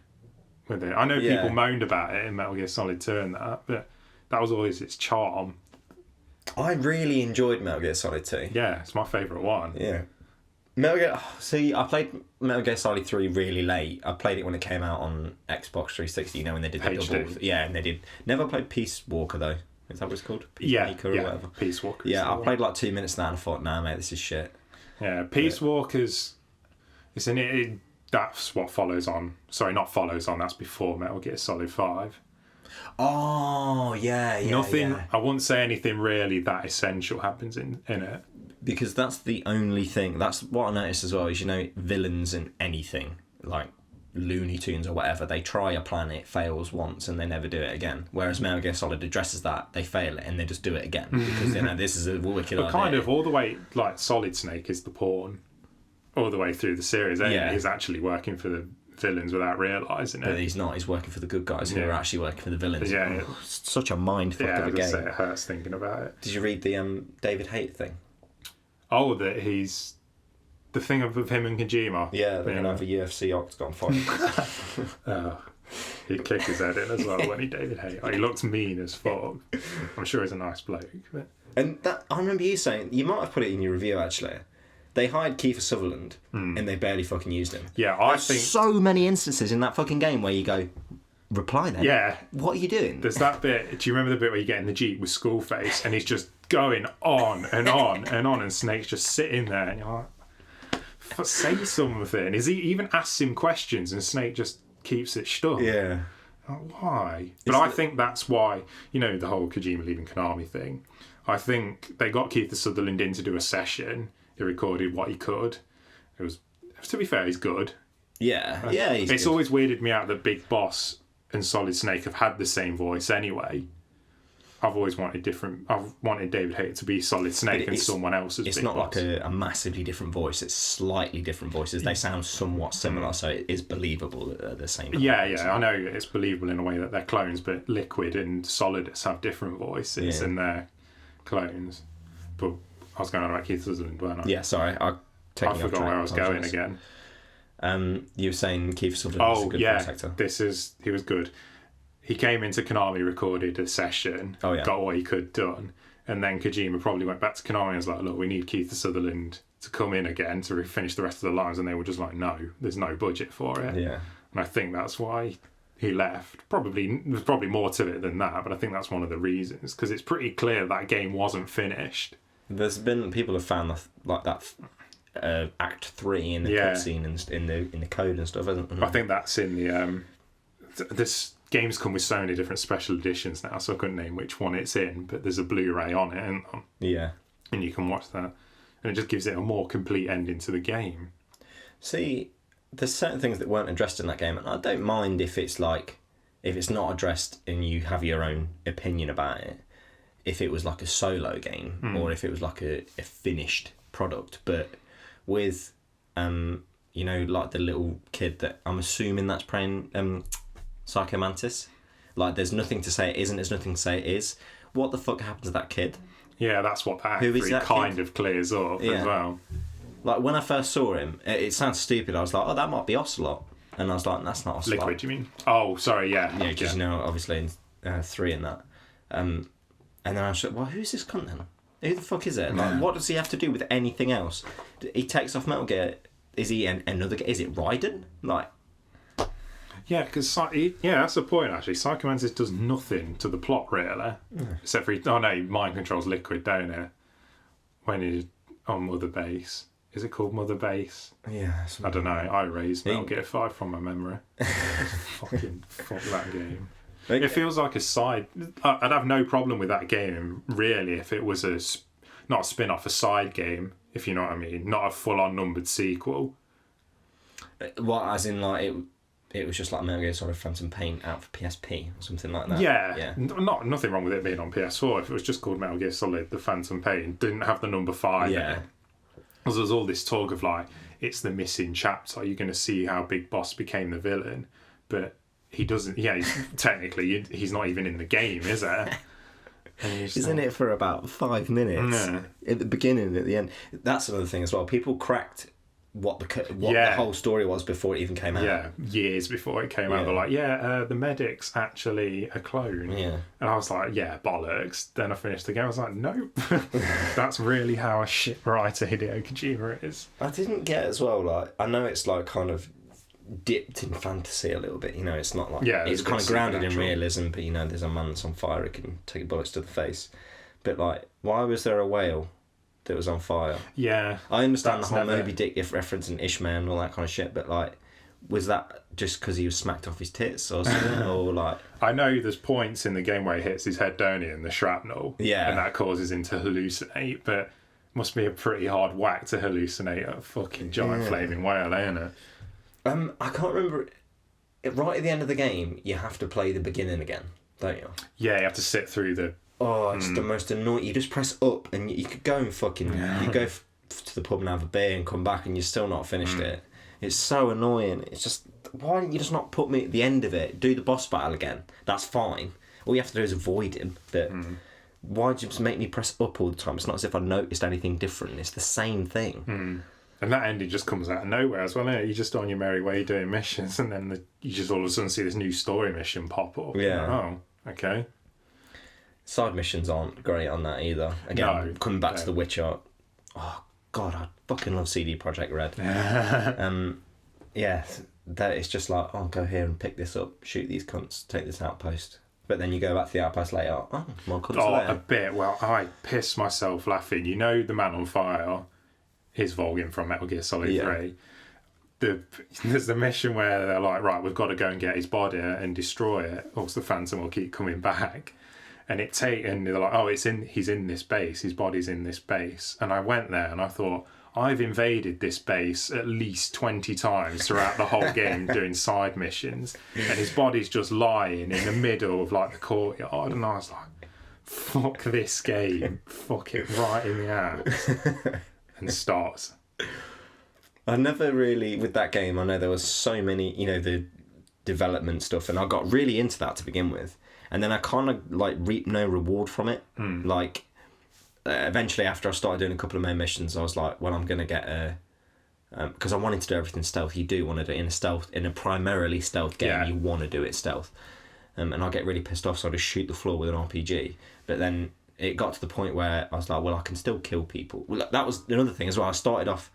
with it? I know people moaned about it in Metal Gear Solid 2 and that, but that was always its charm. I really enjoyed Metal Gear Solid 2. Yeah, it's my favourite one. Yeah. Metal Gear... See, I played Metal Gear Solid 3 really late. I played it when it came out on Xbox 360, when they did the HD. double... Yeah, and they did... Never played Peace Walker, though. Is that what it's called? Peacemaker or whatever? Peace Walker. Yeah, I played like 2 minutes of that and I thought, nah, mate, this is shit. Yeah, Peace Walker's... That's what follows on... Sorry, not follows on, that's before Metal Gear Solid 5. Oh, yeah. Nothing... I wouldn't say anything really that essential happens in it. Because that's the only thing. That's what I noticed as well. Is villains in anything like Looney Tunes or whatever, they try a plan, it fails once, and they never do it again. Whereas Metal Gear Solid addresses that, they fail it, and they just do it again because this is a wicked idea. But kind of all the way, like Solid Snake is the pawn, all the way through the series. He's actually working for the villains without realising it. But he's not. He's working for the good guys who are actually working for the villains. Yeah, it's such a mind fuck of a game. It hurts thinking about it. Did you read the David Haight thing? Oh, that he's the thing of him and Kojima. Yeah, they're going to have a UFC octagon fight. He'd kick his head in as well when he David Haight. He looks mean as fuck. I'm sure he's a nice bloke. But... And that, I remember you saying, you might have put it in your review actually, they hired Kiefer Sutherland and they barely fucking used him. Yeah, There's so many instances in that fucking game where you go, reply then. Yeah. What are you doing? There's that bit, do you remember the bit where you get in the Jeep with Skullface and he's just going on and on and on and Snake's just sitting there and you're like, say something. He even asks him questions and Snake just keeps it stuck. Yeah. Like, why? But I think that's why, the whole Kojima leaving Konami thing. I think they got Keith Sutherland in to do a session. He recorded what he could. It was, to be fair, he's good. Yeah, he's It's good. always weirded me out that Big Boss and Solid Snake have had the same voice anyway. I've always wanted different. I've wanted David Haight to be Solid Snake and someone else as It's Big not Boss. like a massively different voice. It's slightly different voices. They sound somewhat similar, so it is believable that they're the same. Yeah. I know it's believable in a way that they're clones, but Liquid and Solidus have different voices and they're clones. But I was going on about Keith Sutherland, weren't I? Yeah, sorry. I forgot where I was going again. You were saying Keith Sutherland was a good voice actor. He was good. He came into Konami, recorded a session, got what he could done, and then Kojima probably went back to Konami and was like, look, we need Keith Sutherland to come in again to finish the rest of the lines, and they were just like, no, there's no budget for it. Yeah. And I think that's why he left. There's probably more to it than that, but I think that's one of the reasons, because it's pretty clear that game wasn't finished. There's been people have found that Act 3 in the cutscene and in the code and stuff, hasn't there? I think that's in the this games come with so many different special editions now, so I couldn't name which one it's in, but there's a Blu-ray on it, and you can watch that, and it just gives it a more complete ending to the game. See, there's certain things that weren't addressed in that game, and I don't mind if it's not addressed and you have your own opinion about it, if it was like a solo game or if it was like a finished product. But with like the little kid that I'm assuming that's playing Psycho Mantis, like there's nothing to say it isn't, there's nothing to say it is. What the fuck happened to that kid? Yeah, that's what that actually kind of clears up as well. Like when I first saw him, it sounds stupid. I was like, oh, that might be Ocelot, and I was like, that's not Ocelot. Liquid, you mean? Oh, sorry, yeah. Yeah, because obviously in 3 in that. And then I was like, well, who's this cunt then? Who the fuck is it? Like, what does he have to do with anything else? He takes off Metal Gear. Is he another? Is it Raiden? Like. Yeah, because that's the point actually. Psycho Mantis does nothing to the plot really, except for mind controls Liquid, don't it? When he's on Mother Base, is it called Mother Base? Yeah, I don't know. I raised Metal Gear 5 from my memory. Fucking fuck that game. It feels like a side. I'd have no problem with that game really if it was not a spin-off, a side game. If you know what I mean, not a full-on numbered sequel. What, as in like it was just like Metal Gear Solid Phantom Pain out for PSP or something like that. Yeah. Nothing wrong with it being on PS4. If it was just called Metal Gear Solid: The Phantom Pain, didn't have the number 5 in it. Because there's all this talk of like, it's the missing chapter. You're going to see how Big Boss became the villain, but he doesn't. Yeah, technically he's not even in the game, is it? He's in it for about 5 minutes at the beginning and at the end. That's another thing as well. people cracked what the whole story was before it even came out. Yeah, years before it came out. They're like, the medic's actually a clone. Yeah. And I was like, yeah, bollocks. Then I finished the game. I was like, nope. That's really how a shit writer Hideo Kojima is. I didn't get as well, like, I know it's like kind of dipped in fantasy a little bit, it's not like, it's kind of grounded in realism, but there's a man that's on fire who can take bullets to the face. But like, why was there a whale that was on fire? Yeah, I understand the whole Moby Dick referencing Ishmael and all that kind of shit, but like, was that just because he was smacked off his tits or something? Or like, I know there's points in the game where he hits his head, don't he, and the shrapnel, and that causes him to hallucinate. But Must be a pretty hard whack to hallucinate a fucking giant flaming whale, ain't it? I can't remember. Right at the end of the game, you have to play the beginning again, don't you? Yeah, you have to sit through the... Oh, it's the most annoying. You just press up and you could go and fucking... You go to the pub and have a beer and come back and you're still not finished it. It's so annoying. It's just... Why don't you just not put me at the end of it? Do the boss battle again. That's fine. All you have to do is avoid him. But why do you just make me press up all the time? It's not as if I noticed anything different. It's the same thing. And that ending just comes out of nowhere as well, isn't it? You're just on your merry way doing missions, and then you just all of a sudden see this new story mission pop up. Yeah. Oh, okay. Side missions aren't great on that either. Again, coming back to The Witcher. Oh, God, I fucking love CD Projekt Red. Yeah, that it's just like, oh, go here and pick this up, shoot these cunts, take this outpost. But then you go back to the outpost later. Oh, more cunts there. A bit. Well, I pissed myself laughing. You know, the Man on Fire is Volgin from Metal Gear Solid 3. There's the mission where they're like, right, we've got to go and get his body and destroy it, or else the Phantom will keep coming back. And they're like, oh, he's in this base, his body's in this base. And I went there and I thought, I've invaded this base at least 20 times throughout the whole game doing side missions, and his body's just lying in the middle of like the courtyard, and I was like, fuck this game, fuck it right in the ass. And starts. I never really, with that game, I know there was so many, the development stuff, and I got really into that to begin with. And then I kind of like reaped no reward from it. Like, eventually after I started doing a couple of main missions, I was like, well, I'm going to get a... Because I wanted to do everything stealth. You do want to do it in a primarily stealth game, you want to do it stealth. And I get really pissed off, so I just shoot the floor with an RPG. But then it got to the point where I was like, well, I can still kill people. Well, that was another thing as well. I started off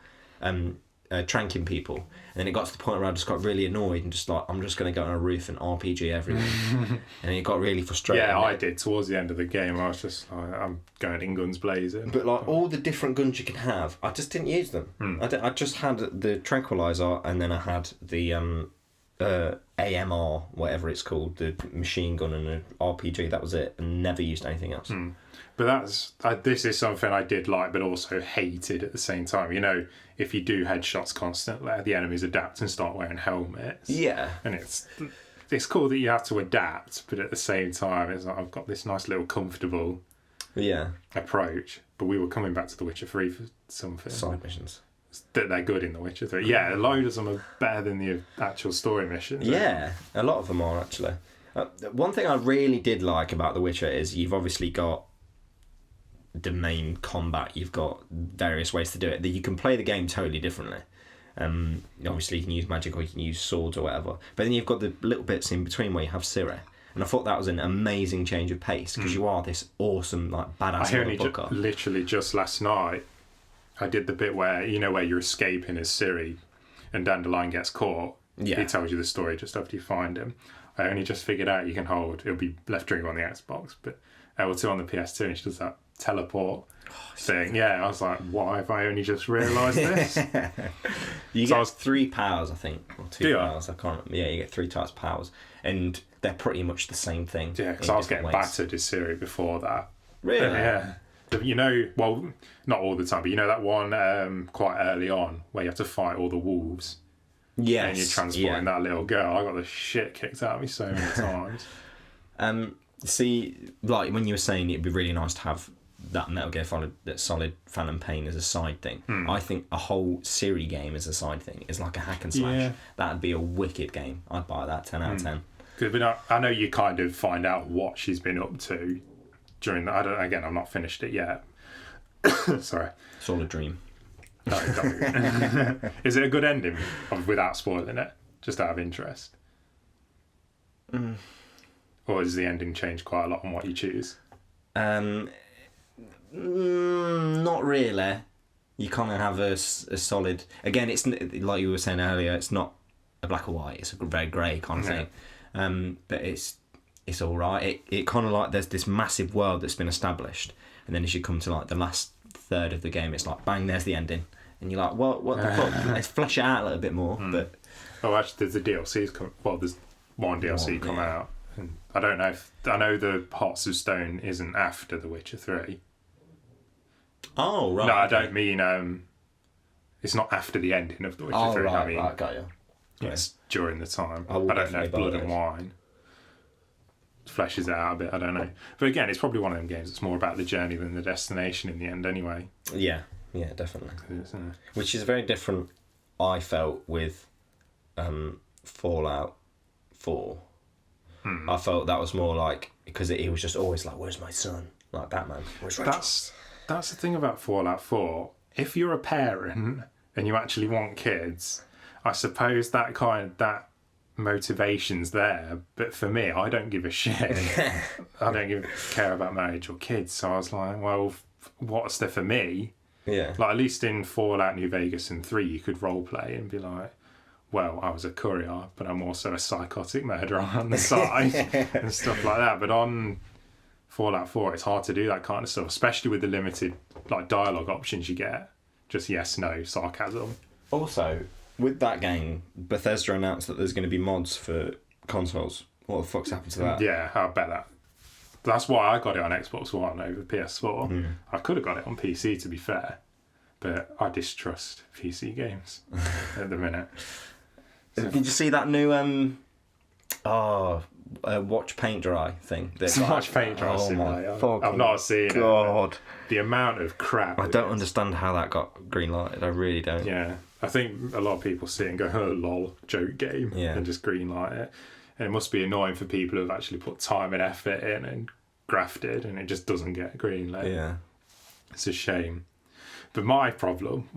tranking people, and then it got to the point where I just got really annoyed and just like, I'm just going to go on a roof and RPG everything. And it got really frustrating. Yeah, I did. Towards the end of the game, I was just like, I'm going in guns blazing. But like all the different guns you can have, I just didn't use them. I just had the tranquilizer, and then I had the AMR, whatever it's called, the machine gun, and the RPG. That was it, and never used anything else. But this is something I did like, but also hated at the same time. If you do headshots constantly, the enemies adapt and start wearing helmets. Yeah. And it's cool that you have to adapt, but at the same time, it's like, I've got this nice little comfortable approach. But we were coming back to The Witcher 3 for something. Side missions. That they're good in The Witcher 3. Yeah, a load of them are better than the actual story missions. Yeah, a lot of them are, actually. One thing I really did like about The Witcher is you've obviously got the main combat, you've got various ways to do it. You can play the game totally differently. Obviously you can use magic or you can use swords or whatever, but then you've got the little bits in between where you have Ciri, and I thought that was an amazing change of pace, because you are this awesome like badass motherfucker. Literally just last night I did the bit where where you're escaping as Ciri and Dandelion gets caught. He tells you the story just after you find him. I only just figured out you can hold, it'll be left trigger on the Xbox, but L2 on the PS2, and she does that teleport thing. Yeah, I was like, why have I only just realised this? You get 3 powers, I think, or 2 powers. I can't remember. Yeah, you get 3 types of powers, and they're pretty much the same thing. Yeah, because I was getting battered as Ciri before that. Really? Yeah. Well, not all the time, but that one quite early on where you have to fight all the wolves. Yes. And you're transporting that little girl. I got the shit kicked out of me so many times. See, like when you were saying it'd be really nice to have that Metal Gear Solid Phantom Pain as a side thing. I think a whole Ciri game as a side thing is like a hack and slash. Yeah. That'd be a wicked game. I'd buy that 10 out of 10. But I know you kind of find out what she's been up to during that. I've not finished it yet. Sorry. It's all a dream. No. Is it a good ending without spoiling it? Just out of interest. Or does the ending change quite a lot on what you choose? Not really. You kind of have a solid... Again, it's like you were saying earlier, it's not a black or white, it's a very grey kind of thing. But it's all right. It kind of like there's this massive world that's been established, and then as you come to like the last third of the game, it's like, bang, there's the ending. And you're like, what the fuck? Let's flesh it out a little bit more. But actually, there's the DLCs come... Well, there's one DLC come out. And I don't know I know the Hearts of Stone isn't after The Witcher 3. Oh, right. No, I don't mean... it's not after the ending of The Witcher 3. Right, I mean, right, got you. it's during the time. I will don't know if definitely Blood buy and those. Wine fleshes it out a bit. I don't know. But again, it's probably one of them games that's more about the journey than the destination in the end anyway. Yeah, definitely. It's, Which is very different, I felt, with Fallout 4. I felt that was more like, because he was just always like, where's my son? Like Batman. Where's Rachel? That's the thing about Fallout 4. If you're a parent and you actually want kids, I suppose that motivation's there. But for me, I don't give a shit. I don't care about marriage or kids. So I was like, well, what's there for me? Yeah. Like, at least in Fallout New Vegas and 3, you could role play and be like, well, I was a courier, but I'm also a psychotic murderer on the side and stuff like that. But on Fallout 4, it's hard to do that kind of stuff, especially with the limited dialogue options you get. Just yes, no, sarcasm. Also, with that game, Bethesda announced that there's going to be mods for consoles. What the fuck's happened to that? Yeah, I bet that. That's why I got it on Xbox One over PS4. I could have got it on PC, to be fair, but I distrust PC games at the minute. Did you see that new watch paint dry thing? Watch paint dry simulator. I've not seen it. The amount of crap. I don't understand how that got green lighted. I really don't. Yeah, I think a lot of people see it and go, "Oh, lol, joke game," and just green light it. And it must be annoying for people who've actually put time and effort in and grafted, and it just doesn't get green lit. Yeah, it's a shame. But my problem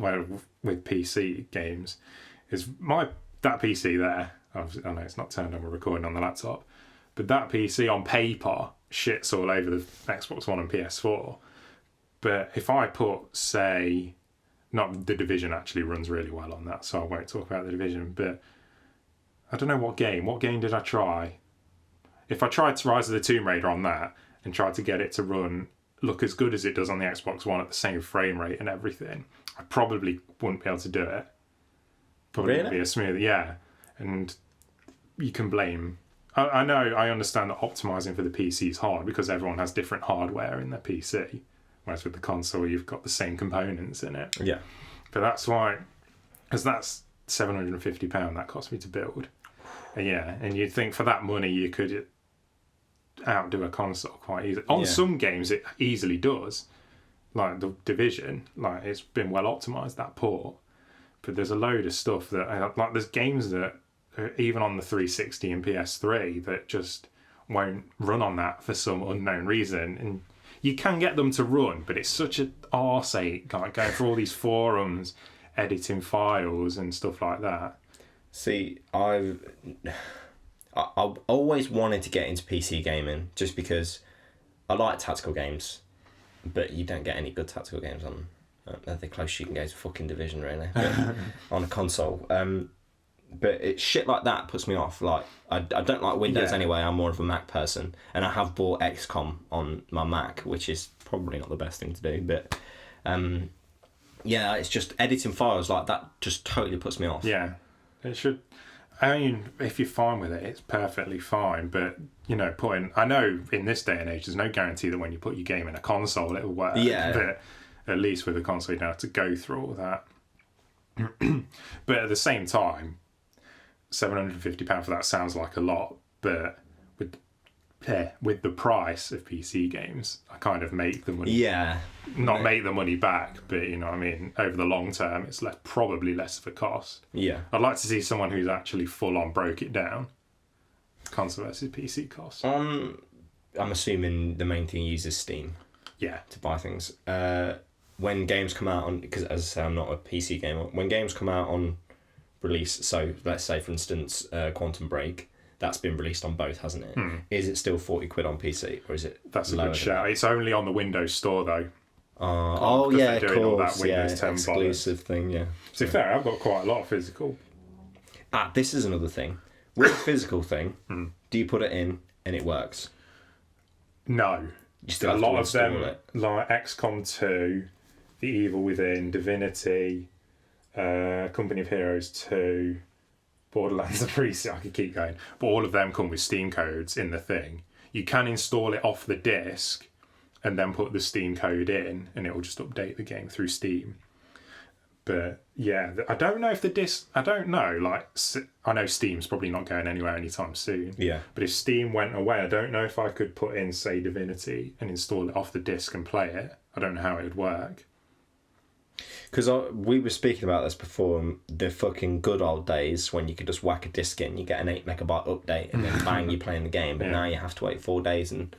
with PC games is that PC there, I know it's not turned on, we're recording on the laptop, but that PC on paper shits all over the Xbox One and PS4. But if I put, say, not The Division actually runs really well on that, so I won't talk about The Division, but I don't know what game did I try? If I tried to Rise of the Tomb Raider on that and tried to get it to look as good as it does on the Xbox One at the same frame rate and everything, I probably wouldn't be able to do it. Probably really? Be a smooth, yeah. And you can blame. I know, I understand that optimizing for the PC is hard because everyone has different hardware in their PC, whereas with the console you've got the same components in it. Yeah. But that's why, because that's £750 that cost me to build. And you'd think for that money you could outdo a console quite easily. On some games it easily does, like The Division, like it's been well optimized, that port. But there's a load of stuff that, like, there's games that are even on the 360 and PS3 that just won't run on that for some unknown reason. And you can get them to run, but it's such an arse ache, like going through all these forums, editing files and stuff like that. See, I've always wanted to get into PC gaming just because I like tactical games, but you don't get any good tactical games on. The closest you can go is fucking Division, really, on a console. But shit like that puts me off. Like, I don't like Windows anyway. I'm more of a Mac person, and I have bought XCOM on my Mac, which is probably not the best thing to do. But it's just editing files like that just totally puts me off. Yeah, it should. I mean, if you're fine with it, it's perfectly fine. But I know in this day and age, there's no guarantee that when you put your game in a console, it'll work. Yeah. But at least with a console, you don't have to go through all that. But at the same time, £750 for that sounds like a lot. But with the price of PC games, I kind of make the money. Yeah. Make the money back, but over the long term, it's probably less of a cost. Yeah. I'd like to see someone who's actually full on broke it down. Console versus PC cost. I'm assuming the main thing uses Steam. Yeah. To buy things. When games come out on, because as I say, I'm not a PC gamer. When games come out on release, so let's say for instance, Quantum Break, that's been released on both, hasn't it? Is it still £40 on PC, or is it? That's a good shout. It's only on the Windows Store though. Of course. Windows 10 exclusive thing. Yeah. To be fair, I've got quite a lot of physical. This is another thing. With a physical thing, do you put it in and it works? No. You still a have lot to of them, install it. like XCOM 2, The Evil Within, Divinity, Company of Heroes 2, Borderlands 3, I could keep going. But all of them come with Steam codes in the thing. You can install it off the disc, and then put the Steam code in, and it will just update the game through Steam. But yeah, I don't know if the disc. I don't know. Like, I know Steam's probably not going anywhere anytime soon. Yeah. But if Steam went away, I don't know if I could put in, say, Divinity and install it off the disc and play it. I don't know how it would work. Because we were speaking about this before, the fucking good old days when you could just whack a disc in, you get an 8 megabyte update, and then bang, you're playing the game. But now you have to wait 4 days. And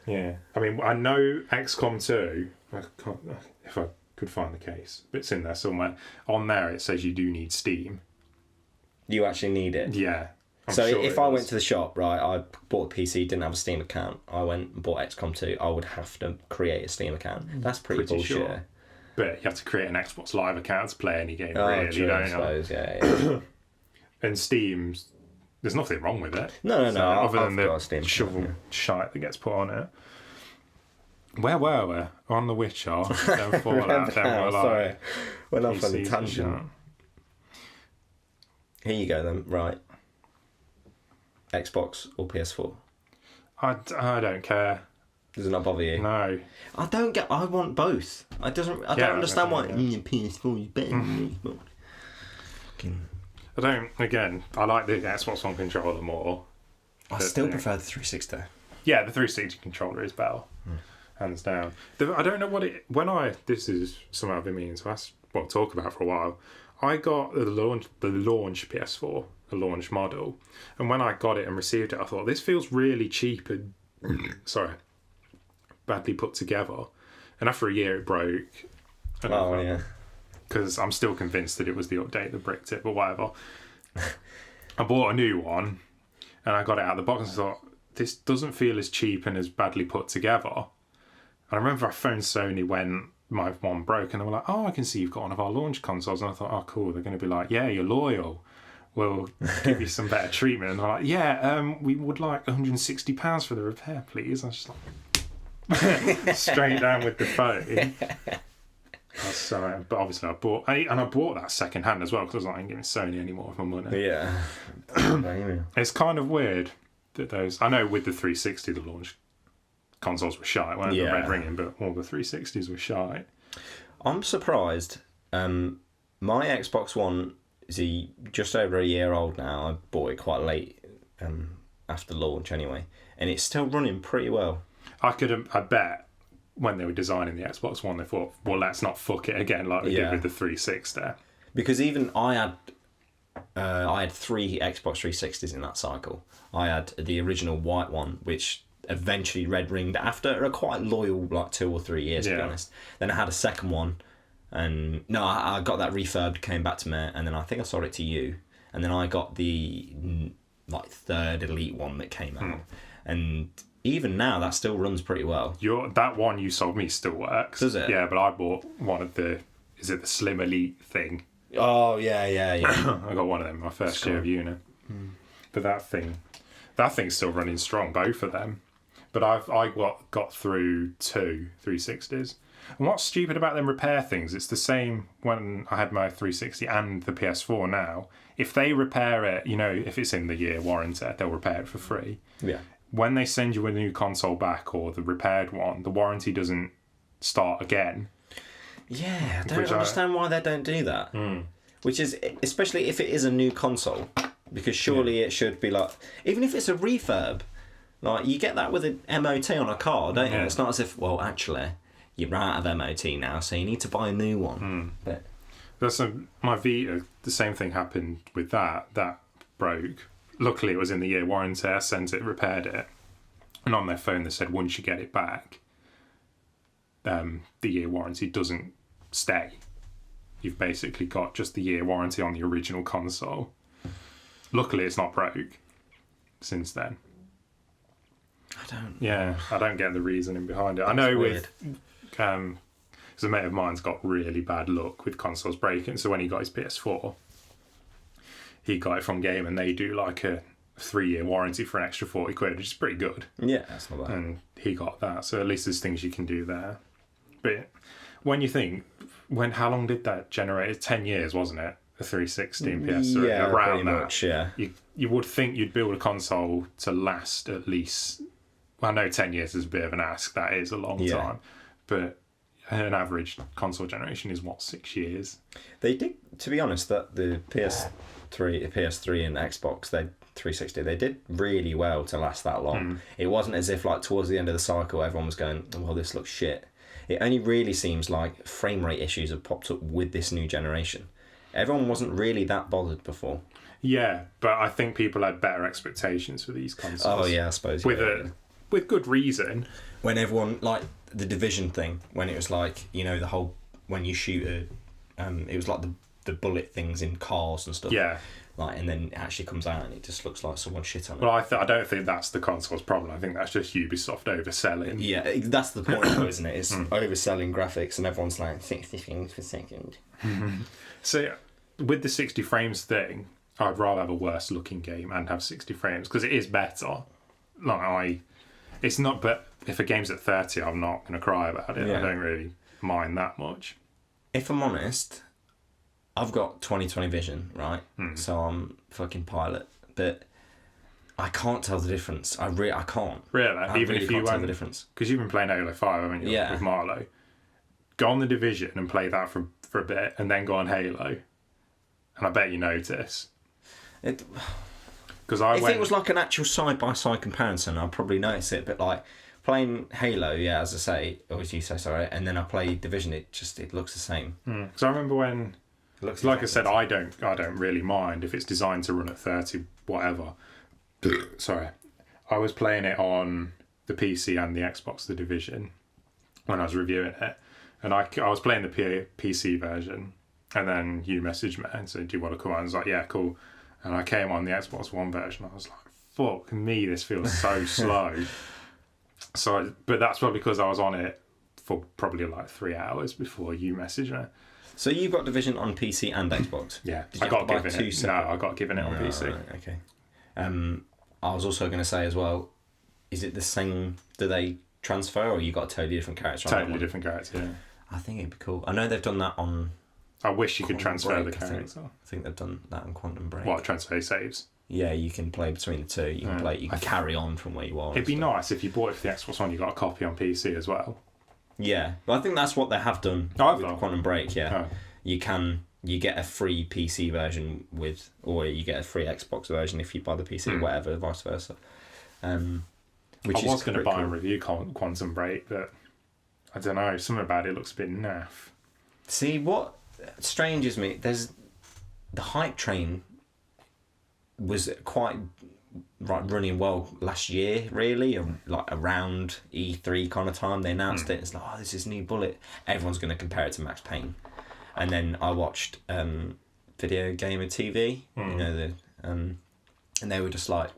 yeah, I mean, I know XCOM 2. I can't, if I could find the case, but it's in there somewhere. On there, it says you do need Steam. You actually need it. Yeah. So if I went to the shop, right, I bought a PC, didn't have a Steam account, I went and bought XCOM 2, I would have to create a Steam account. That's pretty bullshit. Sure. But you have to create an Xbox Live account to play any game, really, true, don't I you? suppose, yeah. And Steam's, there's nothing wrong with it. No. Other than the Steam shovel shite that gets put on it. Where were we? On The Witcher. Then Fallout. Then we're like, sorry. Went off on a tangent. Here you go then, right. Xbox or PS4? I don't care. Does it not bother you? No. I want both. I don't understand why PS4 is better than Xbox. I like the Xbox One controller more. I still prefer the 360. Yeah, the 360 controller is better. Hands down. I don't know this is something I've been meaning to talk about for a while. I got the launch PS4, the launch model, and when I got it and received it, I thought, this feels really cheap and badly put together. And after a year, it broke. Yeah. Because I'm still convinced that it was the update that bricked it, but whatever. I bought a new one, and I got it out of the box and thought, this doesn't feel as cheap and as badly put together. And I remember I phoned Sony when my one broke, and they were like, I can see you've got one of our launch consoles. And I thought, cool, they're going to be like, yeah, you're loyal. We'll give you some better treatment. And I'm like, we would like £160 for the repair, please. I was just like, straight down with the phone. But obviously I bought that second hand as well, because I was like, I ain't giving Sony any more of my money. Yeah. It's kind of weird that I know with the 360 the launch consoles were shite, weren't the red ringing, but all the 360s were shite. I'm surprised. My Xbox One is just over a year old now. I bought it quite late, after launch anyway, and it's still running pretty well. I bet when they were designing the Xbox One, they thought, well, let's not fuck it again like we did with the 360. Because even I had 3 Xbox 360s in that cycle. I had the original white one, which eventually red ringed after a quite loyal 2 or 3 years, to be honest. Then I had a second one, and I got that refurbed, came back to me, and then I think I sold it to you, and then I got the third Elite one that came out, and even now that still runs pretty well. That one you sold me still works. Does it? Yeah, but I bought one of the Slim Elite thing? Oh yeah. I got one of them my first year of uni. But that thing's still running strong, both of them. But I got through 2 360s. And what's stupid about them repair things, it's the same when I had my 360 and the PS4 now. If they repair it, if it's in the year warranty, they'll repair it for free. Yeah. When they send you a new console back or the repaired one, the warranty doesn't start again. Yeah, I don't understand why they don't do that. Which is, especially if it is a new console, because surely it should be even if it's a refurb, you get that with an MOT on a car, don't you? It's not as if, well, actually, you're out of MOT now, so you need to buy a new one. But my Vita, the same thing happened with that. That broke. Luckily, it was in the year warranty. I sent it, repaired it, and on their phone they said once you get it back, the year warranty doesn't stay. You've basically got just the year warranty on the original console. Luckily, it's not broke since then. I don't get the reasoning behind it. I know weird. Because a mate of mine's got really bad luck with consoles breaking. So when he got his PS4, he got it from Game, and they do a 3-year warranty for an extra £40, which is pretty good. Yeah, that's not bad. And he got that, so at least there's things you can do there. But when you think, how long did that generate? It's 10 years, wasn't it? The 360 and PS3, around pretty much, yeah. You would think you'd build a console to last at least I know 10 years is a bit of an ask. That is a long time, but an average console generation is 6 years. They did, to be honest, that the PS3 and Xbox, they 360, they did really well to last that long. It wasn't as if like towards the end of the cycle everyone was going, well, this looks shit. It only really seems like frame rate issues have popped up with this new generation. Everyone wasn't really that bothered before. Yeah, but I think people had better expectations for these consoles. Oh yeah, I suppose. With good reason. When everyone, like the Division thing, when it was like, you know, the whole, when you shoot it was like the bullet things in cars and stuff. Yeah. Like, and then it actually comes out and it just looks like someone shit on it. Well, I don't think that's the console's problem. I think that's just Ubisoft overselling. Yeah, that's the point, though, isn't it? It's overselling graphics and everyone's like 60 frames per second. So, with the 60 frames thing, I'd rather have a worse looking game and have 60 frames because it is better. It's not, but if a game's at 30, I'm not going to cry about it. Yeah. I don't really mind that much. If I'm honest, I've got 20/20 vision, right? So I'm fucking pilot, but I can't tell the difference. I can't. Really? Even if you can't tell the difference. Because you've been playing Halo 5, haven't you? Yeah. With Marlo. Go on the Division and play that for a bit, and then go on Halo, and I bet you notice. If it was like an actual side-by-side comparison, I'd probably notice it, but like playing Halo, yeah, as I say, or as you say, sorry, and then I play Division, it looks the same. Because I remember when, like I said, I don't really mind if it's designed to run at 30, whatever. Sorry, I was playing it on the PC and the Xbox, the Division, when I was reviewing it, and I was playing the PC version, and then you messaged me and said, "Do you want to come on?" I was like, "Yeah, cool." And I came on the Xbox One version. I was like, "Fuck me, this feels so slow." But that's probably because I was on it for probably like 3 hours before you messaged me. So you've got Division on PC and Xbox? Yeah, I got given it. No, I got given it on PC. Right, okay. I was also going to say as well, is it the same? Do they transfer, or you got a totally different character? Totally different character. Yeah. I think it'd be cool. I know they've done that on. I wish you could transfer the character. I think they've done that on Quantum Break. What, transfer saves? Yeah, you can play between the two. You can play. You can carry on from where you are. It'd be nice if you bought it for the Xbox One. You got a copy on PC as well. Yeah, well, I think that's what they have done with Quantum Break. Yeah, you get a free PC version or you get a free Xbox version if you buy the PC, whatever, vice versa. I was going to buy and review Quantum Break, but I don't know. Something about it looks a bit naff. See, what stranges me, there's the hype train was quite running well last year, really, like around E3 kind of time. They announced it. It's like, oh, this is new Bullet. Everyone's going to compare it to Max Payne. And then I watched Video Gamer TV, you know, and they were just like,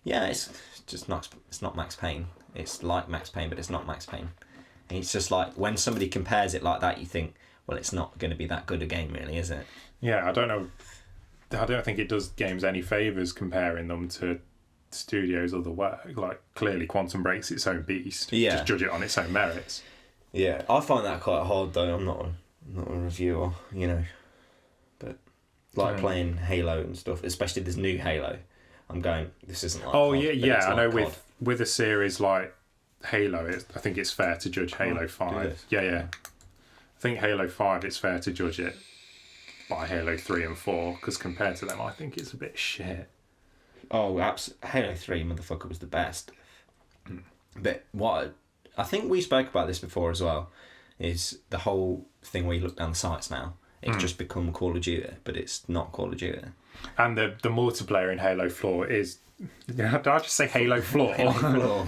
yeah, it's just not. It's not Max Payne. It's like Max Payne, but it's not Max Payne. And it's just like when somebody compares it like that, you think, well, it's not going to be that good a game, really, is it? Yeah, I don't know. I don't think it does games any favours comparing them to studios' other work. Like, clearly Quantum Break's its own beast. Yeah. Just judge it on its own merits. Yeah, I find that quite hard, though. I'm not a reviewer, you know. But, like, playing Halo and stuff, especially this new Halo, I'm going, this isn't like Oh, COD, yeah. I know COD. with a series like Halo, I think it's fair to judge Halo 5. Yeah. I think Halo 5, it's fair to judge it by Halo 3 and 4, because compared to them, I think it's a bit shit. Oh, Halo 3, motherfucker, was the best. But I think we spoke about this before as well, is the whole thing where you look down the sights now. It's just become Call of Duty, but it's not Call of Duty. And the multiplayer in Halo 4 is... Did I just say Halo Floor? Halo Floor.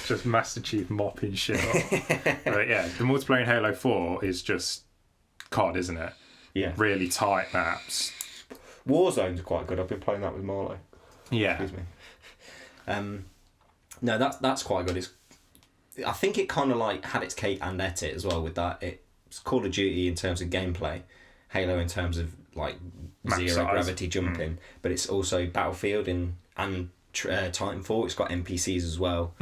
Just Master Chief mopping shit up. But yeah, the multiplayer in Halo 4 is just COD, isn't it? Yeah. Really tight maps. Warzone's quite good. I've been playing that with Marlo. Yeah. Excuse me. No, that's quite good. I think it kind of like had its cake and ate it as well with that. It's Call of Duty in terms of gameplay, Halo in terms of like zero gravity jumping, but it's also Battlefield and Titanfall. It's got NPCs as well.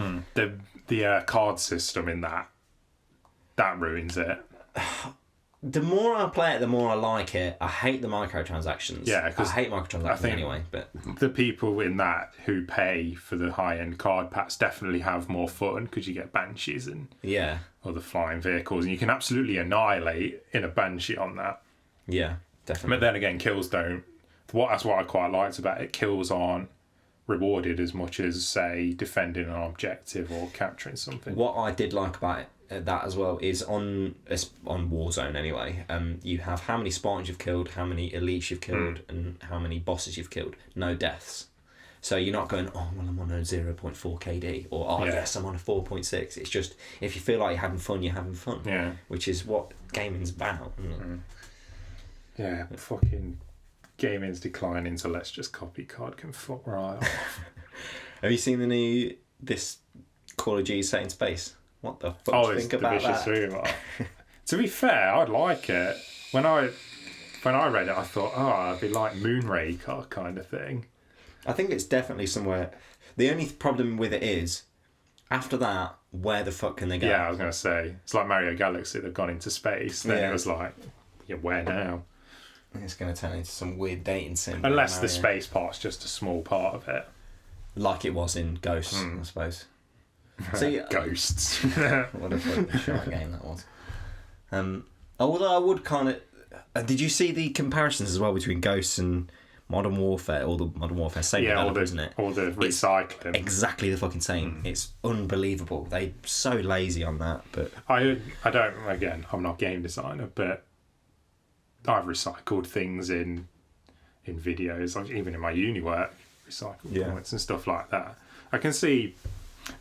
The card system in that ruins it. The more I play it, the more I like it. I hate the microtransactions. Yeah, I hate microtransactions anyway. But the people in that who pay for the high-end card packs definitely have more fun because you get banshees and other flying vehicles, and you can absolutely annihilate in a banshee on that. Yeah, definitely. But then again, kills don't. That's what I quite liked about it. Kills aren't rewarded as much as, say, defending an objective or capturing something. What I did like about it, that as well, is on Warzone anyway, you have how many Spartans you've killed, how many elites you've killed, and how many bosses you've killed. No deaths. So you're not going, oh, well, I'm on a 0.4 KD, or, oh, yes, I'm on a 4.6. It's just, if you feel like you're having fun, you're having fun. Yeah. Which is what gaming's about, isn't it? Yeah, fucking gaming's declining, so let's just copy card can fuck right off. Have you seen this Call of Duty set in space? What the fuck do you think about that? To be fair, I'd like it. When I read it, I thought, it'd be like Moonraker kind of thing. I think it's definitely somewhere. The only problem with it is, after that, where the fuck can they go? Yeah, I was going to say. It's like Mario Galaxy, they've gone into space. Then it was like, where now? It's going to turn into some weird dating sim. Unless the space part's just a small part of it. Like it was in Ghosts, I suppose. See, Ghosts. What a fucking shite game that was. Although I would kind of... did you see the comparisons as well between Ghosts and Modern Warfare? All the Modern Warfare, same developer, isn't it? All the recycling. It's exactly the fucking same. It's unbelievable. They're so lazy on that. But I don't, again, I'm not a game designer, but I've recycled things in videos, even in my uni work, recycled points and stuff like that. I can see...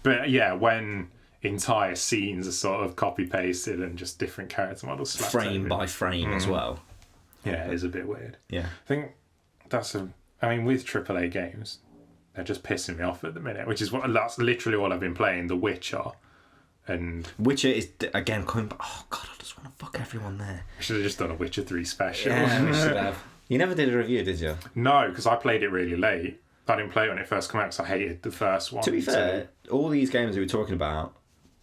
But yeah, when entire scenes are sort of copy pasted and just different character models slapped frame by frame as well. Yeah, it is a bit weird. Yeah, I think with AAA games, they're just pissing me off at the minute. That's literally all I've been playing. The Witcher, and Witcher is again coming back. Oh god, I just want to fuck everyone there. I should have just done a Witcher 3 special. Yeah, we should have. You never did a review, did you? No, because I played it really late. I didn't play it when it first came out because I hated the first one. To be fair, all these games we were talking about,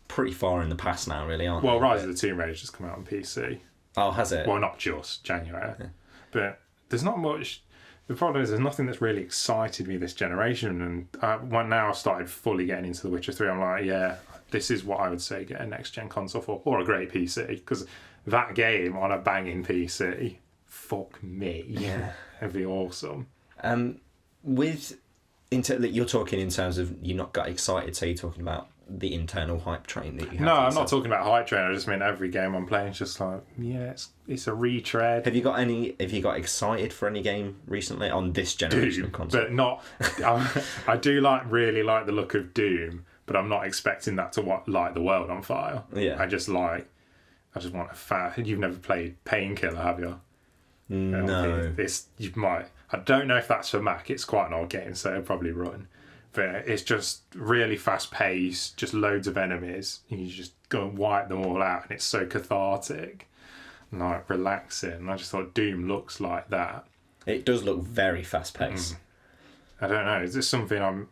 pretty far in the past now, really, aren't they? Well, Rise of the Tomb Raider just come out on PC. Oh, has it? Well, not just January. Yeah. But there's not much... The problem is there's nothing that's really excited me this generation. And now I've started fully getting into The Witcher 3, I'm like, yeah, this is what I would say get a next-gen console for. Or a great PC. Because that game on a banging PC, fuck me. Yeah. It'd be awesome. You're talking in terms of you not got excited, so you're talking about the internal hype train that you have. No, I'm not talking about hype train. I just mean every game I'm playing is just like, yeah, it's a retread. Have you got excited for any game recently on this generation of console? But not. I do really like the look of Doom, but I'm not expecting that to light the world on fire. Yeah. I just want a fat. You've never played Painkiller, have you? No. You might. I don't know if that's for Mac. It's quite an old game, so it'll probably run. But it's just really fast paced, just loads of enemies. And you just go and wipe them all out, and it's so cathartic and like relaxing. And I just thought Doom looks like that. It does look very fast paced. I don't know. Is this something I'm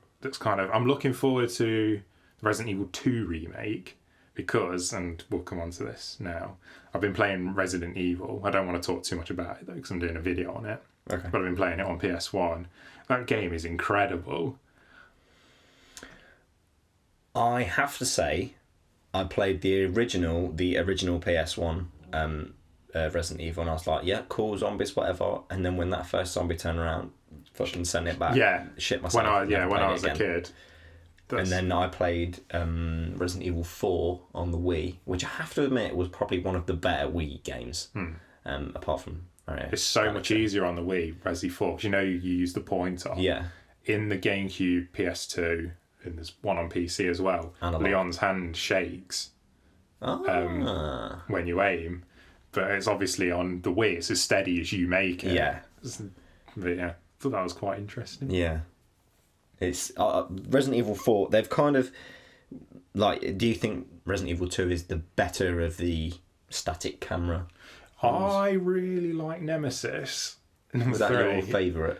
looking forward to the Resident Evil 2 remake because, and we'll come on to this now, I've been playing Resident Evil. I don't want to talk too much about it though because I'm doing a video on it. Okay. But I've been playing it on PS1. That game is incredible. I have to say, I played the original PS1 Resident Evil, and I was like, yeah, cool, zombies, whatever. And then when that first zombie turned around, fucking sent it back. Yeah. Shit myself. When I was a kid. And then I played Resident Evil 4 on the Wii, which I have to admit was probably one of the better Wii games, apart from... It's so much easier on the Wii, Resi 4, because you use the pointer. Yeah. In the GameCube, PS2, and there's one on PC as well, Leon's hand shakes when you aim, but it's obviously on the Wii, it's as steady as you make it. Yeah. But yeah, I thought that was quite interesting. Yeah. It's Resident Evil 4, they've kind of... do you think Resident Evil 2 is the better of the static camera? I really like Nemesis. Was that your favourite?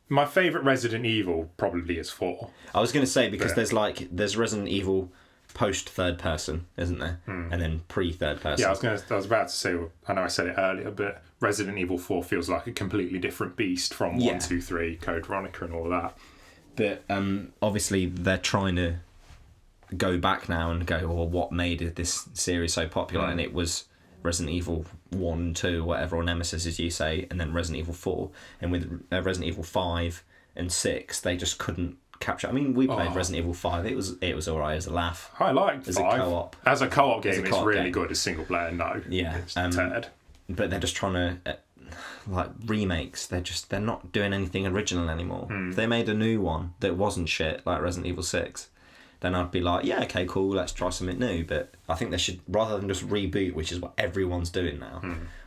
My favourite Resident Evil probably is 4. I was going to say, because there's Resident Evil post third person, isn't there? And then pre third person. Yeah, I was about to say. I know I said it earlier, but Resident Evil 4 feels like a completely different beast from 1, 2, 3, Code Veronica, and all that. But obviously, they're trying to go back now and go, well, what made this series so popular? And it was Resident Evil 1, 2, whatever, or Nemesis, as you say, and then Resident Evil 4. And with Resident Evil 5 and 6, they just couldn't capture. I mean, we played Resident Evil 5. It was alright as a laugh. I liked 5. A co-op. As a co-op game, it's really good. As single player, no. Yeah. It's turd. But they're just trying to... like remakes, they're not doing anything original anymore. If they made a new one that wasn't shit, like Resident Evil 6, then I'd be like, yeah, okay, cool, let's try something new. But I think they should, rather than just reboot, which is what everyone's doing now,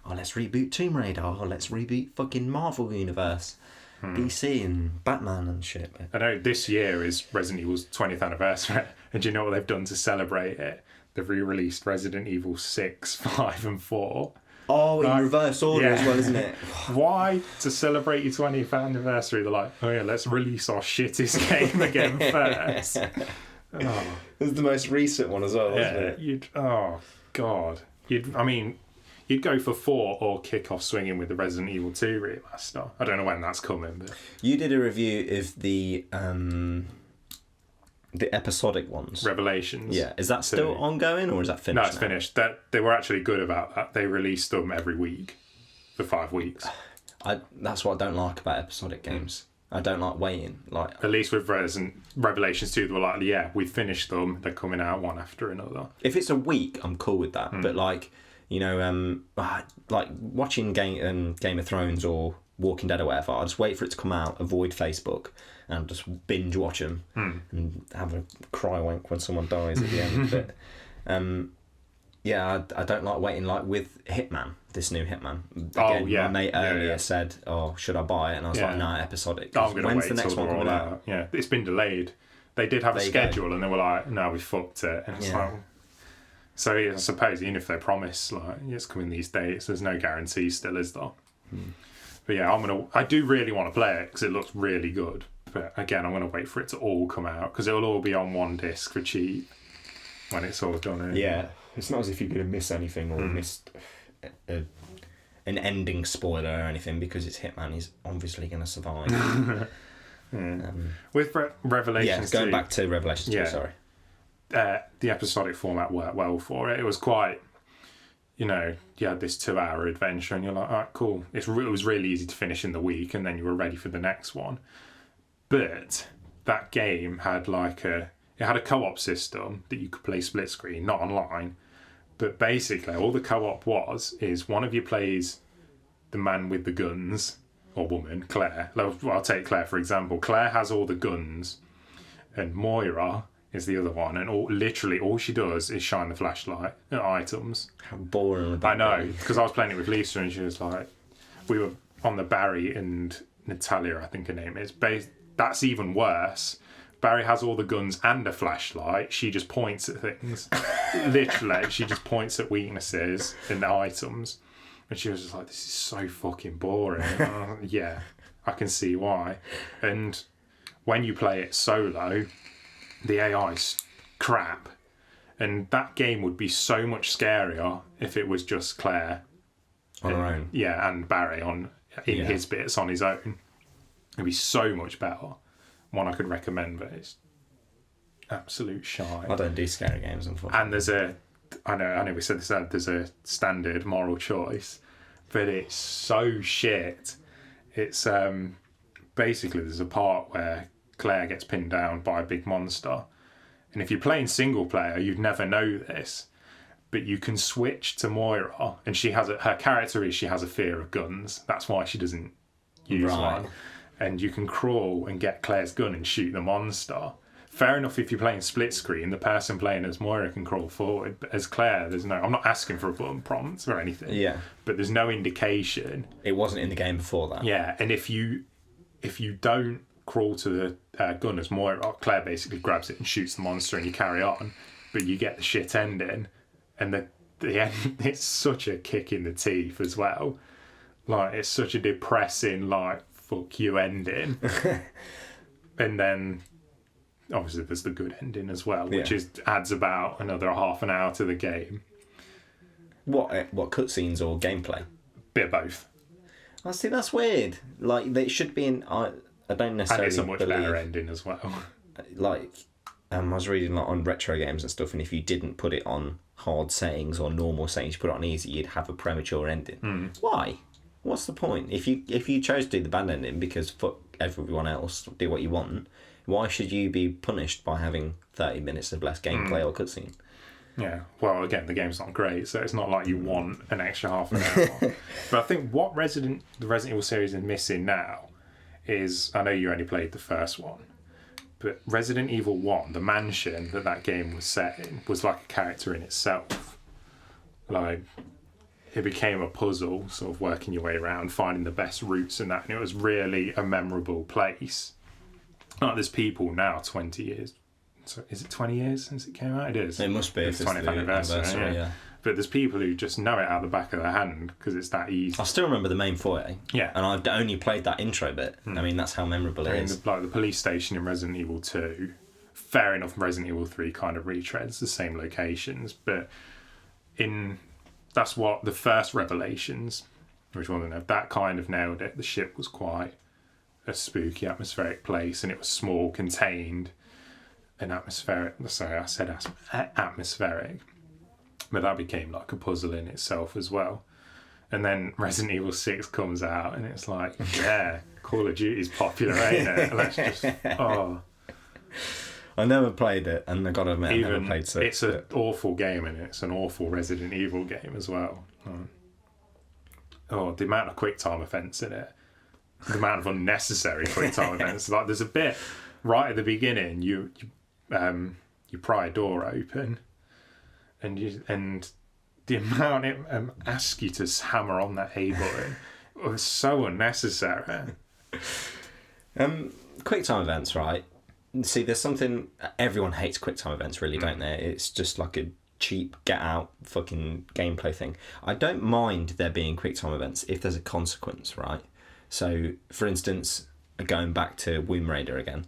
let's reboot Tomb Raider, let's reboot fucking Marvel Universe, DC and Batman and shit. I know this year is Resident Evil's 20th anniversary, and do you know what they've done to celebrate it? They've re-released Resident Evil 6, 5 and 4. Oh, in reverse order as well, isn't it? Why? To celebrate your 20th anniversary, they're like, oh yeah, let's release our shittest game again first. Oh. This is the most recent one as well, isn't it? Oh, God. You'd go for 4 or kick off swinging with the Resident Evil 2 remaster. I don't know when that's coming. But... You did a review of the episodic ones. Revelations. Yeah. Is that still ongoing or is that finished? No, it's finished. They were actually good about that. They released them every week for 5 weeks. That's what I don't like about episodic games. I don't like waiting. At least with Revelations 2, they were like, yeah, we finished them. They're coming out one after another. If it's a week, I'm cool with that. But like watching Game of Thrones or Walking Dead or whatever, I'll just wait for it to come out, avoid Facebook, and just binge watch them and have a cry wank when someone dies at the end. But I don't like waiting. Like with Hitman, this new Hitman. Again, my mate earlier said, "Oh, should I buy it?" And I was like, "No, episodic." I'm going to wait the next one coming out? Yeah, it's been delayed. They did have a schedule, and they were like, "No, we fucked it." And it's like, so I suppose even if they promise like it's coming these dates, there's no guarantee still, is there? But yeah, I do really want to play it because it looks really good. But again, I'm going to wait for it to all come out because it'll all be on one disc for cheap when it's all done. Yeah, it's not as if you're going to miss anything or miss an ending spoiler or anything because it's Hitman. He's obviously going to survive. With Revelations 2... going back to Revelations 2, sorry. The episodic format worked well for it. It was quite... you had this 2-hour adventure and you're like, all right, cool. It was really easy to finish in the week and then you were ready for the next one. But that game had it had a co-op system that you could play split screen, not online. But basically all the co-op is one of you plays the man with the guns, or woman, Claire. I'll take Claire for example. Claire has all the guns and Moira is the other one, and literally all she does is shine the flashlight at items. How boring would that be? I know, because I was playing it with Lisa and she was like, we were on the Barry and Natalia, I think her name is. That's even worse. Barry has all the guns and a flashlight. She just points at things. Literally, she just points at weaknesses in the items. And she was just like, this is so fucking boring. Yeah, I can see why. And when you play it solo... the AI's crap, and that game would be so much scarier if it was just Claire on her own. Yeah, and Barry in his bits on his own. It'd be so much better. One I could recommend, but it's absolute shite. I don't do scary games, unfortunately. And I know we said this. There's a standard moral choice, but it's so shit. It's basically there's a part where Claire gets pinned down by a big monster. And if you're playing single player, you'd never know this. But you can switch to Moira, and she has her character is she has a fear of guns. That's why she doesn't use one. And you can crawl and get Claire's gun and shoot the monster. Fair enough if you're playing split screen, the person playing as Moira can crawl forward. But as Claire, I'm not asking for a button prompt or anything. Yeah. But there's no indication. It wasn't in the game before that. Yeah, and if you don't crawl to the gun as Moira, Claire basically grabs it and shoots the monster and you carry on, but you get the shit ending, and the end, it's such a kick in the teeth as well. Like, it's such a depressing, like, fuck you ending. And then obviously there's the good ending as well, which adds about another half an hour to the game. What cutscenes or gameplay? Bit of both. I see, that's weird. Like, they should be in... I don't necessarily And it's a much better ending as well. Like, I was reading on retro games and stuff, and if you didn't put it on hard settings or normal settings, you put it on easy, you'd have a premature ending. Why? What's the point? If you chose to do the bad ending because fuck everyone else, do what you want, why should you be punished by having 30 minutes of less gameplay or cutscene? Yeah, well, again, the game's not great, so it's not like you want an extra half an hour. But I think what the Resident Evil series is missing now is, I know you only played the first one, but Resident Evil 1, the mansion that game was set in, was like a character in itself. Like, it became a puzzle, sort of working your way around, finding the best routes and that, and it was really a memorable place. Like, there's people now, 20 years. So is it 20 years since it came out? It is. It must be. It's 20th anniversary, yeah. But there's people who just know it out the back of their hand because it's that easy. I still remember the main foyer. Yeah. And I've only played that intro bit. I mean, that's how memorable it is. Like the police station in Resident Evil 2, fair enough, Resident Evil 3 kind of retreads the same locations, but that's what the first Revelations, which one of them, that kind of nailed it. The ship was quite a spooky, atmospheric place, and it was small, contained, and atmospheric. Sorry, I said atmospheric. But that became like a puzzle in itself as well. And then Resident Evil 6 comes out, and it's like, yeah, Call of Duty's popular, ain't it? Let's just, I never played it, and I gotta admit, I never played 6. It's an awful game, and it's an awful Resident Evil game as well. The amount of QuickTime events in it, the amount of unnecessary QuickTime events. Like, there's a bit right at the beginning, you pry a door open, and the amount it asks you to hammer on that A button was so unnecessary. QuickTime events, right? See, there's something... Everyone hates QuickTime events, really, don't they? It's just like a cheap, get-out fucking gameplay thing. I don't mind there being QuickTime events if there's a consequence, right? So, for instance, going back to Womb Raider again,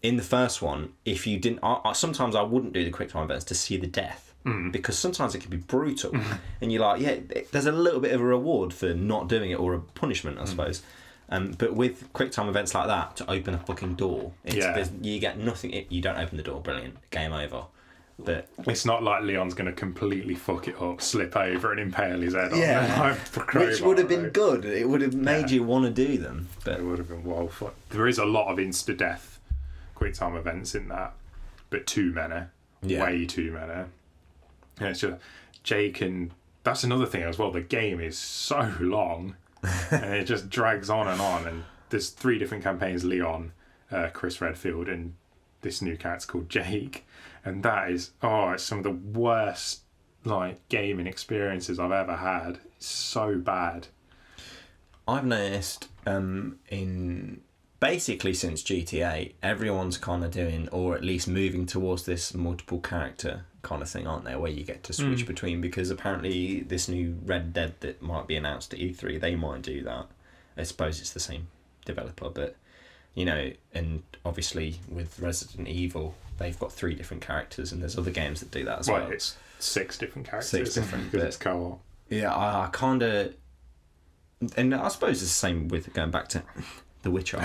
in the first one, if you didn't... sometimes I wouldn't do the QuickTime events to see the death, because sometimes it can be brutal, and you're like, yeah, there's a little bit of a reward for not doing it, or a punishment, I suppose. But with QuickTime events like that, to open a fucking door, you get nothing. You don't open the door, brilliant, game over. But it's not like Leon's going to completely fuck it up, slip over and impale his head on which would have been good. It would have made you want to do them. But it would have been well fun. There is a lot of insta-death QuickTime events in that, but too many. Way too many. And it's just Jake, and that's another thing as well, the game is so long. And it just drags on, and there's 3 different campaigns: Leon, Chris Redfield, and this new character called Jake. And that is it's some of the worst like gaming experiences I've ever had. It's so bad. I've noticed in basically since GTA, everyone's kind of doing, or at least moving towards this multiple character kind of thing, aren't they? Where you get to switch between, because apparently this new Red Dead that might be announced at E3, they might do that. I suppose it's the same developer, but and obviously with Resident Evil, they've got 3 different characters, and there's other games that do that as well. It's 6 different characters. 6 different, because it's co-op. Yeah, I kind of, and I suppose it's the same with going back to The Witcher.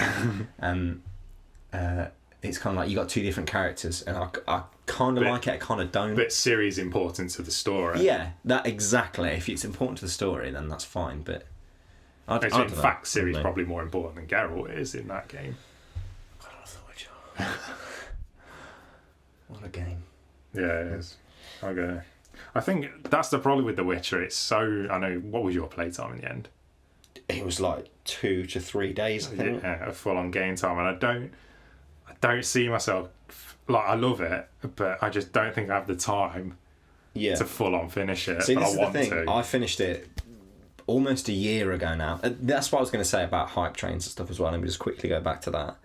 It's kind of like you got 2 different characters, and I kind of like it, I kind of don't. But series important to the story. Yeah, that exactly. If it's important to the story, then that's fine. But in fact, Ciri's probably more important than Geralt is in that game. I love The Witcher. What a game. Yeah, it is. Okay. I think that's the problem with The Witcher. It's so... I know... What was your playtime in the end? It was like 2 to 3 days, I think. Yeah, a full-on game time. And I don't see myself... Like, I love it, but I just don't think I have the time to full-on finish it. See, but this I want is the thing. to. I finished it almost a year ago now. That's what I was going to say about hype trains and stuff as well. Let me just quickly go back to that.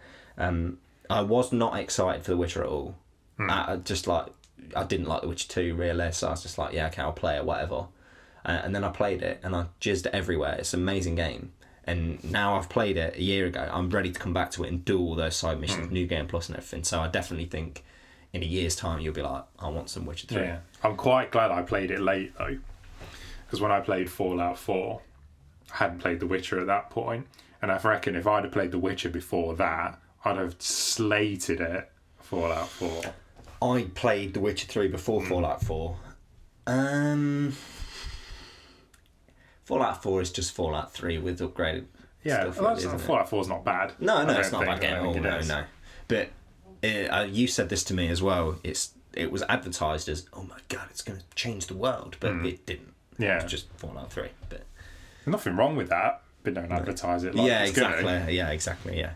I was not excited for The Witcher at all. I didn't like The Witcher 2 really, so I was just like, yeah, okay, I'll play it, whatever. And then I played it, and I jizzed everywhere. It's an amazing game. And now I've played it a year ago, I'm ready to come back to it and do all those side missions, New Game Plus and everything. So I definitely think in a year's time you'll be like, I want some Witcher 3. Yeah. I'm quite glad I played it late though, because when I played Fallout 4, I hadn't played The Witcher at that point, and I reckon if I'd have played The Witcher before that, I'd have slated it. Fallout 4. I played The Witcher 3 before Fallout 4. Fallout 4 is just Fallout 3 with upgraded stuff. Yeah, Fallout 4 is not bad. No, it's not a bad game at all. No. But you said this to me as well. It was advertised as, oh my god, it's going to change the world, but it didn't. Yeah, it was just Fallout 3. But there's nothing wrong with that. But don't advertise it like yeah, it's exactly. Gonna. Yeah, exactly. Yeah.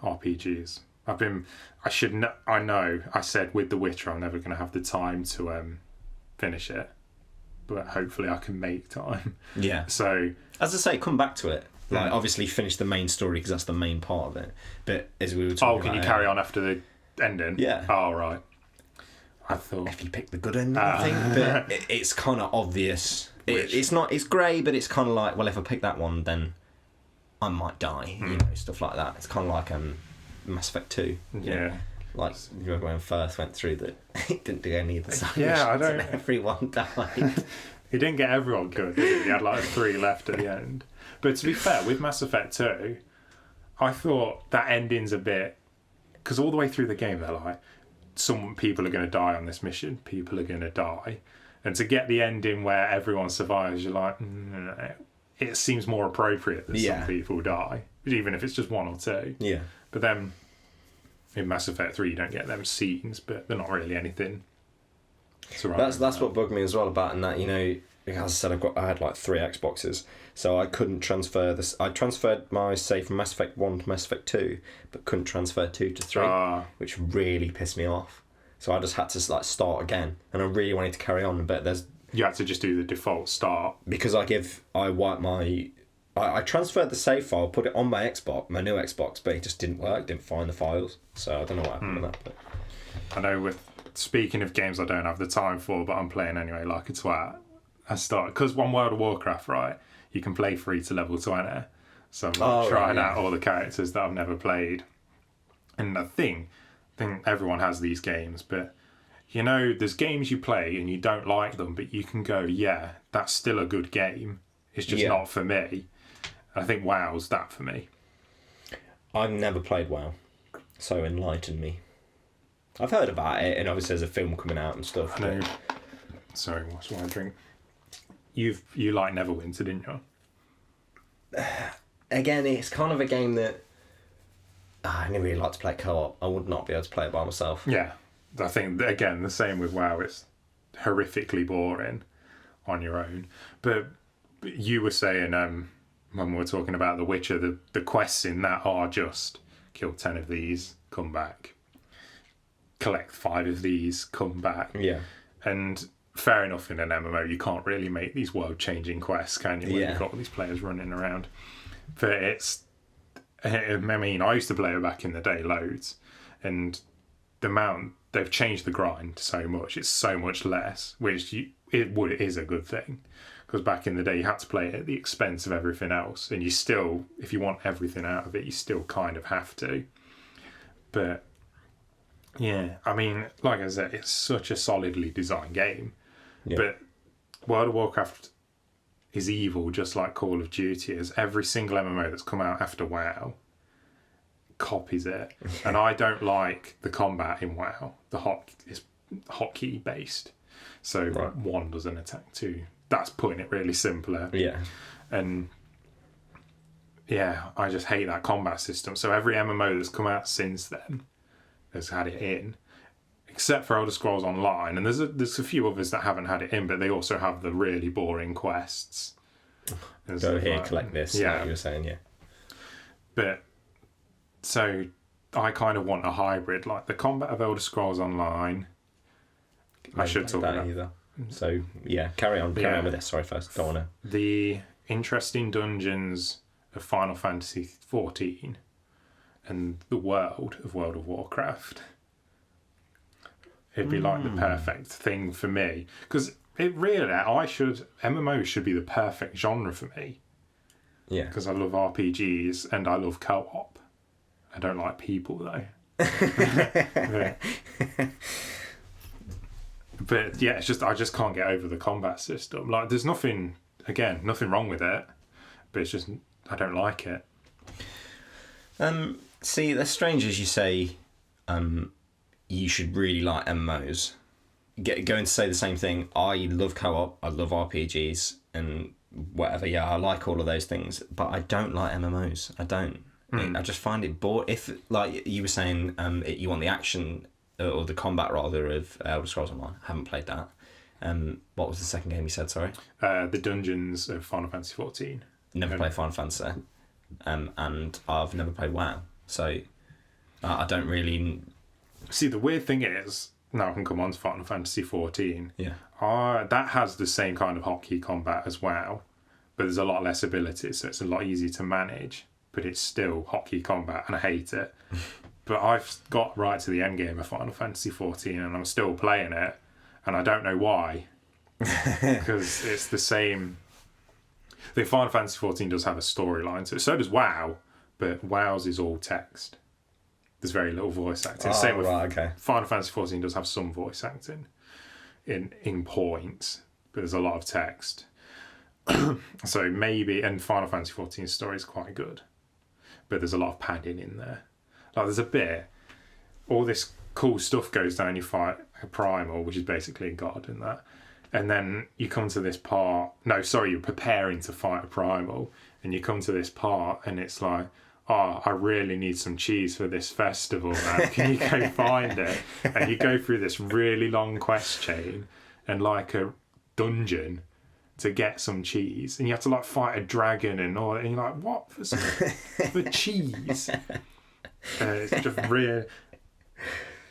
RPGs. I know. I said with The Witcher, I'm never going to have the time to finish it, but hopefully I can make time. Yeah. So, as I say, come back to it. Like, obviously, finish the main story because that's the main part of it. But as we were talking, can you carry on after the ending? Yeah. Oh, right. I thought if you pick the good ending, I think, but it's kind of obvious. It's not. It's grey, but it's kind of like, well, if I pick that one, then I might die. You know, stuff like that. It's kind of like Mass Effect 2. Yeah. Like, you remember when first went through that, it didn't do any of the side missions, I don't. And everyone died. He didn't get everyone good, did he? He had like 3 left at the end. But to be fair, with Mass Effect 2, I thought that ending's a bit, because all the way through the game they're like, some people are going to die on this mission, people are going to die, and to get the ending where everyone survives, you're like, it seems more appropriate that some people die, even if it's just 1 or 2. Yeah. But then in Mass Effect 3 you don't get them scenes, but they're not really anything. That's what bugged me as well about, and that, you know, as I said, I had like 3 Xboxes, so I couldn't transfer this. I transferred my save from Mass Effect 1 to Mass Effect 2, but couldn't transfer 2 to 3, which really pissed me off. So I just had to like start again, and I really wanted to carry on, but you had to just do the default start, because I transferred the save file, put it on my Xbox, my new Xbox, but it just didn't work, didn't find the files, so I don't know what happened with that. But I know, speaking of games I don't have the time for, but I'm playing anyway like a twat, I started, because on World of Warcraft, right, you can play free to level 20, so I'm trying out all the characters that I've never played, and I think everyone has these games, but you know, there's games you play and you don't like them, but you can go, yeah, that's still a good game, it's just not for me. I think WoW's that for me. I've never played WoW, so enlighten me. I've heard about it, and obviously there's a film coming out and stuff. I know. Sorry, what's my drink? You like Neverwinter, didn't you? Again, it's kind of a game that I never really like to play co-op. I would not be able to play it by myself. Yeah, I think again the same with WoW. It's horrifically boring on your own. But you were saying when we were talking about The Witcher, the quests in that are just kill 10 of these, come back, collect 5 of these, come back. Yeah. And fair enough, in an MMO you can't really make these world-changing quests, can you, when you've got all these players running around. But I mean, I used to play it back in the day loads, and they've changed the grind so much, it's so much less, which it is a good thing, because back in the day you had to play it at the expense of everything else, and you still, if you want everything out of it, you still kind of have to. But yeah, I mean, like I said, it's such a solidly designed game. But World of Warcraft is evil, just like Call of Duty is. Every single MMO that's come out after WoW copies it. And I don't like the combat in WoW. The is hotkey based. So 1 doesn't attack 2. That's putting it really simpler. Yeah. And yeah, I just hate that combat system. So every MMO that's come out since then has had it in, except for Elder Scrolls Online, and there's a few others that haven't had it in, but they also have the really boring quests. Go here, collect this. Yeah, like you were saying, yeah. But so I kind of want a hybrid, like the combat of Elder Scrolls Online. I should talk about either. So yeah, carry on with this. Sorry, first, don't want to. The interesting dungeons of Final Fantasy XIV and the world of World of Warcraft. It'd be like the perfect thing for me, because MMOs should be the perfect genre for me. Yeah. Because I love RPGs and I love co-op. I don't like people though. But yeah, it's just I just can't get over the combat system. Like, there's nothing wrong with it, but it's just I don't like it. See, that's strange as you say. You should really like MMOs. Going to say the same thing. I love co-op. I love RPGs and whatever. Yeah, I like all of those things, but I don't like MMOs. I don't. I just find it boring. If, like you were saying, you want the action or the combat rather of Elder Scrolls Online. I haven't played that. What was the second game you said? Sorry. The dungeons of Final Fantasy 14. Never played Final Fantasy, and I've never played WoW. So I don't really. See, the weird thing is, now I can come on to Final Fantasy 14. Yeah. That has the same kind of hotkey combat as WoW, but there's a lot less abilities, so it's a lot easier to manage. But it's still hotkey combat, and I hate it. But I've got right to the end game of Final Fantasy 14, and I'm still playing it, and I don't know why. Because it's the same. The Final Fantasy 14 does have a storyline, so does WoW, but WoW's is all text. There's very little voice acting. Same with Final Fantasy 14 does have some voice acting in points, but there's a lot of text. So maybe, and Final Fantasy 14's story is quite good, but there's a lot of padding in there. Like, there's a bit, all this cool stuff goes down, you fight a primal, which is basically a god in that. And then you come to this part, you're preparing to fight a primal, and you come to this part, and it's like, oh, I really need some cheese for this festival, man. Can you go find it? And you go through this really long quest chain and like a dungeon to get some cheese, and you have to like fight a dragon and all, and you're like, what for cheese? It's just real.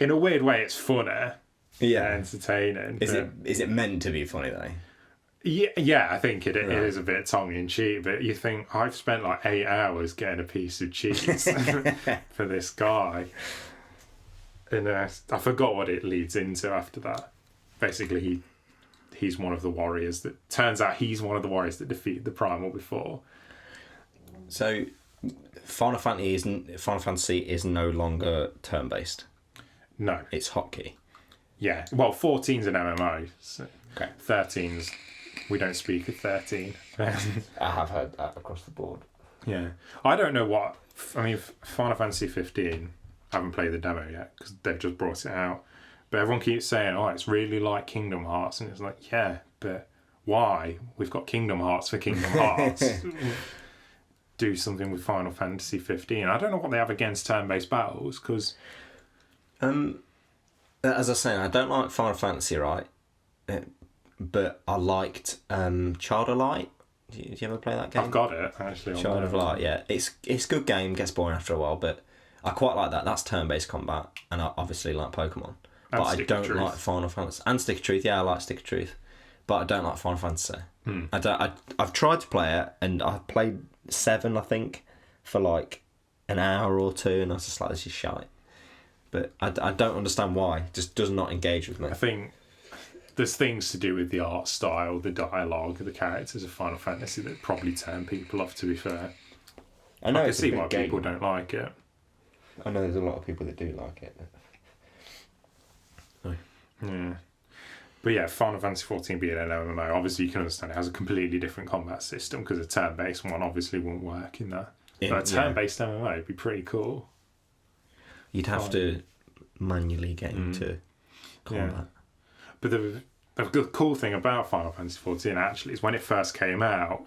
In a weird way, it's funny. Yeah, entertaining. Is it meant to be funny though? Yeah, I think it is a bit tongue in cheek, but you think I've spent like 8 hours getting a piece of cheese for this guy, and I forgot what it leads into after that. Basically, he's one of the warriors that turns out he's one of the warriors that defeated the primal before. So, Final Fantasy is no longer turn based. No, it's hotkey. Yeah, well, 14's an MMO. So okay, 13's. We don't speak of 13. I have heard that across the board. Yeah. I don't know what... I mean, Final Fantasy 15, I haven't played the demo yet because they've just brought it out. But everyone keeps saying, oh, it's really like Kingdom Hearts. And it's like, yeah, but why? We've got Kingdom Hearts for Kingdom Hearts. Do something with Final Fantasy 15. I don't know what they have against turn-based battles because... As I was saying, I don't like Final Fantasy, right? But I liked Child of Light. Did you ever play that game? I've got it, actually. Child of Light, yeah. It's a good game, gets boring after a while, but I quite like that. That's turn-based combat, and I obviously like Pokemon. But I don't like Final Fantasy. And Stick of Truth, yeah, I like Stick of Truth. But I don't like Final Fantasy. I've tried to play it, and I played 7, I think, for like an hour or two, and I was just like, this is shite. But I don't understand why. It just does not engage with me. I think there's things to do with the art style, the dialogue, the characters of Final Fantasy that probably turn people off, to be fair. I know I can see why people don't like it. I know there's a lot of people that do like it. Yeah. But yeah, Final Fantasy 14 being an MMO, obviously you can understand it has a completely different combat system because a turn-based one obviously wouldn't work in that. But a turn-based MMO would be pretty cool. You'd have to manually get into combat. Yeah. But the cool thing about Final Fantasy 14 actually is when it first came out,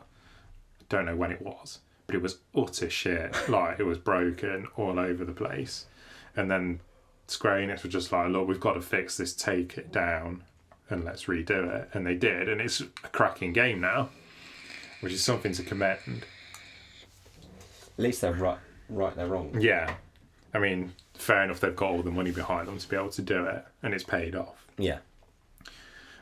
I don't know when it was, but it was utter shit. Like, it was broken all over the place. And then Square Enix was just like, look, we've got to fix this, take it down, and let's redo it. And they did, and it's a cracking game now, which is something to commend. At least they're right they're wrong. Yeah. I mean, fair enough, they've got all the money behind them to be able to do it, and it's paid off. Yeah.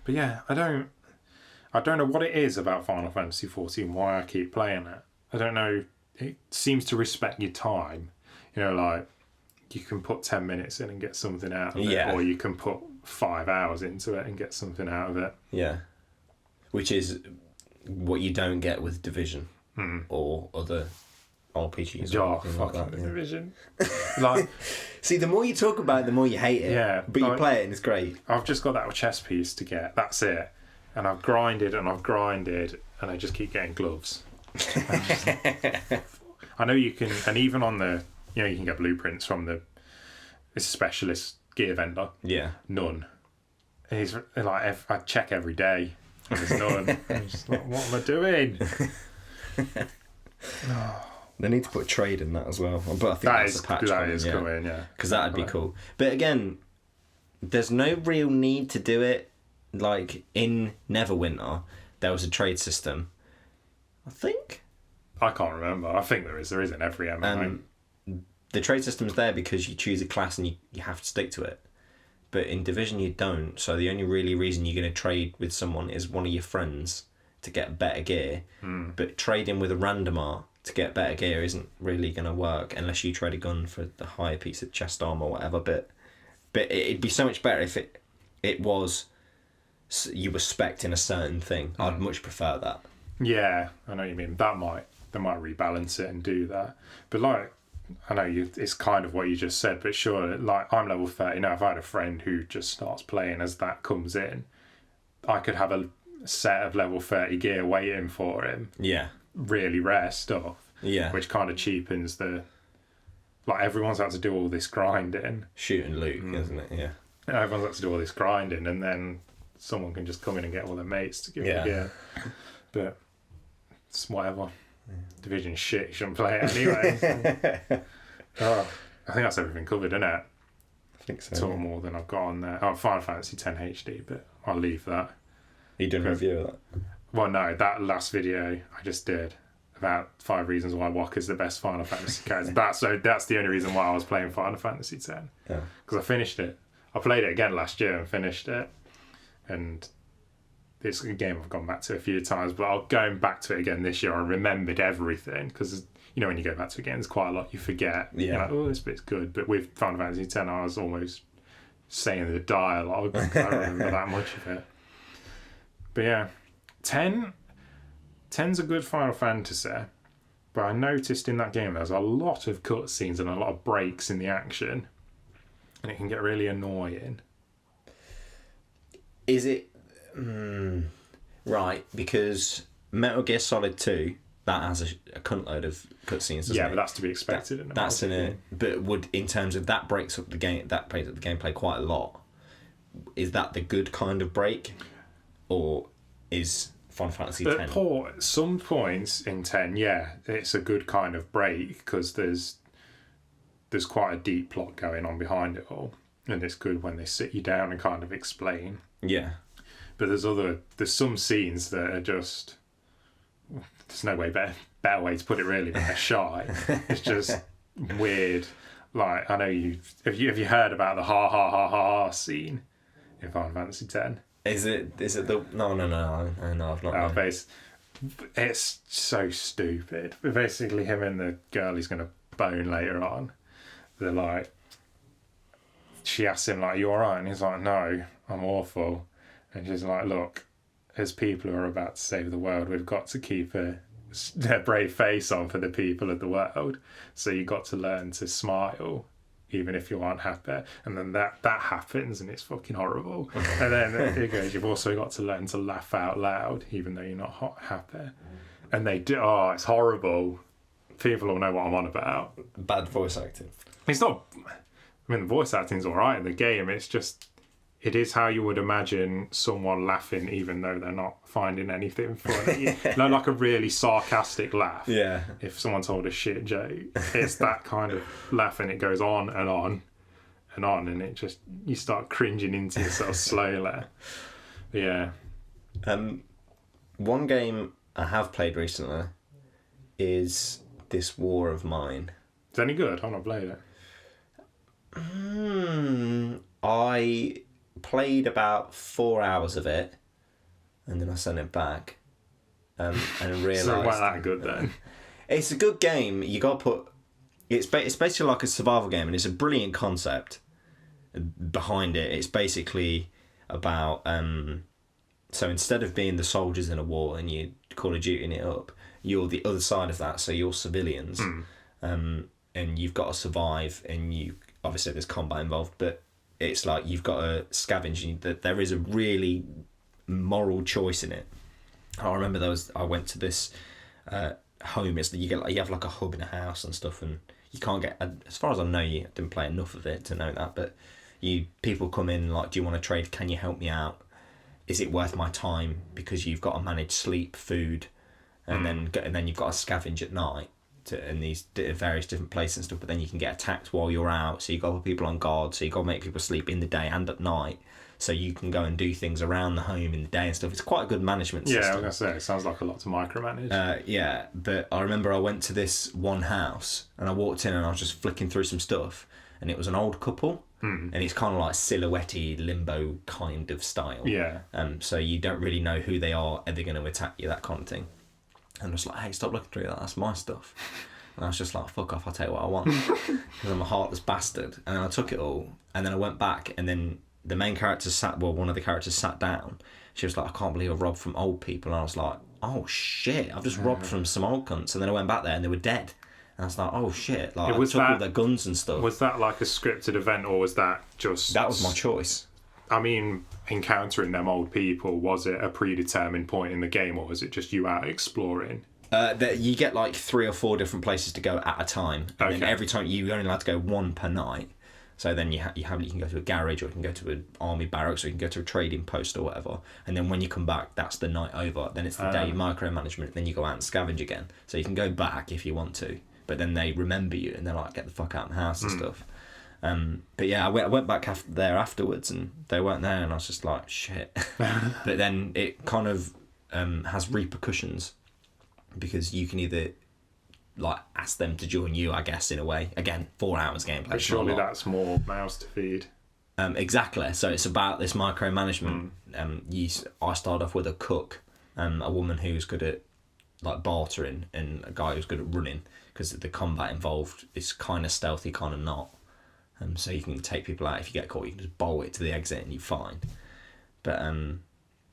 But yeah, I don't know what it is about Final Fantasy 14, why I keep playing it. I don't know, it seems to respect your time. You know, like, you can put 10 minutes in and get something out of it, or you can put 5 hours into it and get something out of it. Yeah. Which is what you don't get with Division. or other RPGs. Oh, fuck like The Division. Like, see, the more you talk about it, the more you hate it. Yeah. But you play it and it's great. I've just got that chess piece to get. That's it. And I've grinded and I just keep getting gloves. I know you can, and even on the, you can get blueprints from it's a specialist gear vendor. Yeah. None. He's like, I check every day. And there's none. I'm just like, what am I doing? They need to put trade in that as well. But I think that's a patch coming, yeah. Because that'd be cool. But again, there's no real need to do it. Like in Neverwinter, there was a trade system. I think. I can't remember. I think there is. There is in every MMO. The trade system's there because you choose a class and you have to stick to it. But in Division you don't. So the only really reason you're going to trade with someone is one of your friends to get better gear. But trading with a randomer to get better gear isn't really going to work unless you trade a gun for the higher piece of chest armor or whatever. But it'd be so much better if it was you were spec'd in a certain thing. I'd much prefer that. Yeah, I know what you mean. They might rebalance it and do that. But like, I know it's kind of what you just said, but sure, like I'm level 30 now. If I had a friend who just starts playing as that comes in, I could have a set of level 30 gear waiting for him. Yeah. Really rare stuff. Yeah. Which kind of cheapens like everyone's had to do all this grinding. Shoot and loot, isn't it? Yeah. Everyone's had to do all this grinding and then someone can just come in and get all their mates to give them gear. But it's whatever. Division shit, you shouldn't play it anyway. I think that's everything covered, isn't it? I think so. It's all more than I've got on there. Final Fantasy X HD, but I'll leave that. Are you doing a review of that? Well, no, that last video I just did about 5 reasons why Wok is the best Final Fantasy character. That's the only reason why I was playing Final Fantasy X. Yeah. Because I finished it. I played it again last year and finished it. And it's a game I've gone back to a few times, but going back to it again this year, I remembered everything. Because, when you go back to it again, there's quite a lot you forget. Yeah. You're like, oh, this bit's good. But with Final Fantasy X, I was almost saying the dialogue. I don't remember that much of it. But yeah, 10's a good Final Fantasy, but I noticed in that game there's a lot of cutscenes and a lot of breaks in the action, and it can get really annoying. Is it right? Because Metal Gear Solid 2 that has a cunt load of cutscenes. Yeah, but that's to be expected. That's in it. But would in terms of that breaks up the game, that breaks up the gameplay quite a lot. Is that the good kind of break, or is Final Fantasy X? At some points in 10, yeah, it's a good kind of break because there's quite a deep plot going on behind it all, and it's good when they sit you down and kind of explain. Yeah. But there's some scenes that are just, there's no better way to put it really, but they're shy. It's just weird. Like, I know have you heard about the ha ha ha ha scene in Final Fantasy X? Is it the no I've not. It's so stupid. But basically, him and the girl he's gonna bone later on, they're like, she asks him like, "You alright?" And he's like, "No, I'm awful." And she's like, "Look, as people who are about to save the world, we've got to keep a brave face on for the people of the world. So you got to learn to smile, even if you aren't happy." And then that happens, and it's fucking horrible. And then it goes, "You've also got to learn to laugh out loud, even though you're not happy." And they do. Oh, it's horrible. People will know what I'm on about. Bad voice acting. It's not. I mean, the voice acting's all right in the game. It's just. It is how you would imagine someone laughing, even though they're not finding anything funny. Like a really sarcastic laugh. Yeah. If someone told a shit joke, it's that kind of laugh, and it goes on and on and on, and it just you start cringing into yourself slowly. Yeah. One game I have played recently is This War of Mine. Is it any good? I've not played it. I played about 4 hours of it, and then I sent it back, and realised. So it wasn't that good then. It's a good game. You got to put. It's basically like a survival game, and it's a brilliant concept behind it. It's basically about so instead of being the soldiers in a war and you Call of Duty it up, you're the other side of that, so you're civilians, and you've got to survive, and you obviously there's combat involved, but it's like you've got to scavenge, and that there is a really moral choice in it. I remember I went to this home. It's you have like a hub in a house and stuff, and you can't get, as far as I know, you didn't play enough of it to know that, but people come in like, do you want to trade? Can you help me out? Is it worth my time? Because you've got to manage sleep, food, and then you've got to scavenge at night in these various different places and stuff. But then you can get attacked while you're out, so you've got to put people on guard. So you've got to make people sleep in the day and at night, so you can go and do things around the home in the day and stuff. It's quite a good management system. Yeah, I was gonna say it sounds like a lot to micromanage. Yeah, but I remember I went to this one house and I walked in and I was just flicking through some stuff, and it was an old couple. And it's kind of like silhouette-y, limbo kind of style. Yeah. So you don't really know who they are. Are they going to attack you? That kind of thing. And I was like, hey, stop looking through that. That's my stuff. And I was just like, fuck off. I'll tell you what I want. Because I'm a heartless bastard. And then I took it all. And then I went back. And then the main character one of the characters sat down. She was like, I can't believe I robbed from old people. And I was like, oh shit, I've just robbed from some old cunts. And then I went back there and they were dead. And I was like, oh shit, like, I took all their guns and stuff. Was that like a scripted event, or was that just... That was my choice. I mean, encountering them old people, was it a predetermined point in the game, or was it just you out exploring? You get like 3 or 4 different places to go at a time. And then every time, you're only allowed to go one per night. So then you can go to a garage, or you can go to an army barracks, or you can go to a trading post or whatever. And then when you come back, that's the night over. Then it's the day micromanagement. Then you go out and scavenge again. So you can go back if you want to. But then they remember you and they're like, get the fuck out of the house and stuff. But yeah, I went back there afterwards and they weren't there, and I was just like, shit. But then it kind of has repercussions, because you can either like ask them to join you, I guess, in a way. Again, 4 hours gameplay. But surely that's more mouths to feed. Exactly. So it's about this micromanagement. I started off with a cook, a woman who's good at like bartering, and a guy who's good at running, because the combat involved is kind of stealthy, kind of not. So you can take people out. If you get caught, you can just bowl it to the exit and you're fine. But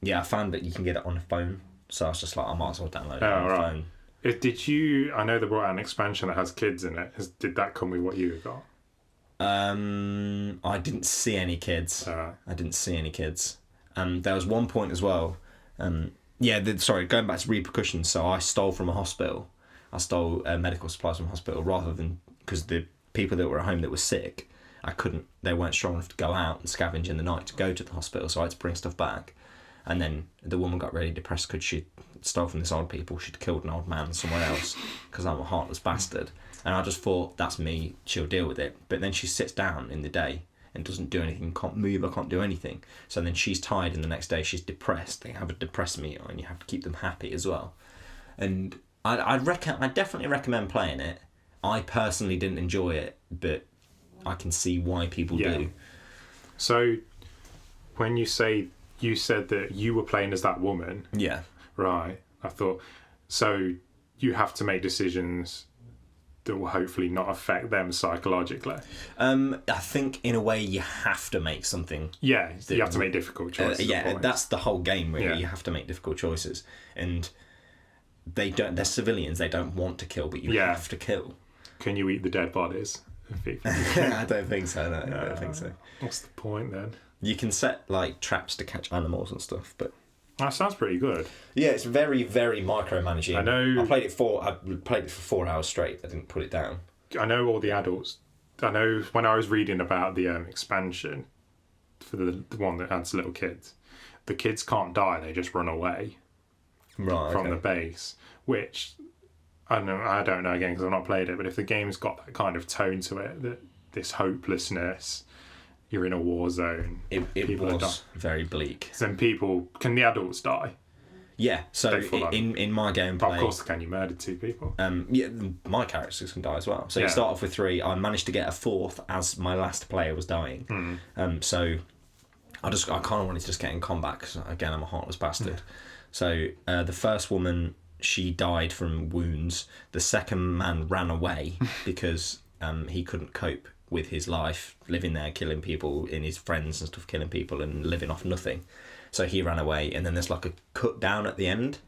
yeah, I found that you can get it on the phone, so I was just like, I might as well download it on the phone. Did you? I know they brought out an expansion that has kids in it. Did that come with what you got? I didn't see any kids. I didn't see any kids. There was one point as well. Going back to repercussions. So I stole from a hospital. I stole medical supplies from a hospital, rather than, because the people that were at home that were sick, they weren't strong enough to go out and scavenge in the night to go to the hospital, so I had to bring stuff back. And then the woman got really depressed because she stole from this old people. She'd killed an old man somewhere else, because I'm a heartless bastard. And I just thought, that's me, she'll deal with it. But then she sits down in the day and doesn't do anything, can't move, I can't do anything. So then she's tired, and the next day she's depressed. They have a depressed meter, and you have to keep them happy as well. And I definitely recommend playing it. I personally didn't enjoy it, but I can see why people do. So when you said that you were playing as that woman. Yeah. Right. I thought, so you have to make decisions that will hopefully not affect them psychologically. I think in a way you have to make something. Yeah, you have to make difficult choices. That's the whole game, really. Yeah. You have to make difficult choices. And they're civilians, they don't want to kill, but you have to kill. Can you eat the dead bodies? I don't think so, no. I don't think so. What's the point then? You can set like traps to catch animals and stuff, but that sounds pretty good. Yeah, it's very, very micromanaging. I know. I played it for 4 hours straight. I didn't put it down. I know all the adults. I know when I was reading about the expansion for the one that adds little kids, the kids can't die; they just run away from the base. Which I don't know again because I've not played it. But if the game's got that kind of tone to it, that this hopelessness. You're in a war zone. It was very bleak. Then can the adults die? Yeah, so in my gameplay... Of course can, you murdered 2 people. Yeah, my characters can die as well. So you start off with 3, I managed to get a 4th as my last player was dying. So I kind of wanted to just get in combat, because again, I'm a heartless bastard. So the first woman, she died from wounds. The second man ran away because he couldn't cope with his life, living there, killing people, in his friends and stuff, killing people and living off nothing. So he ran away, and then there's like a cut down at the end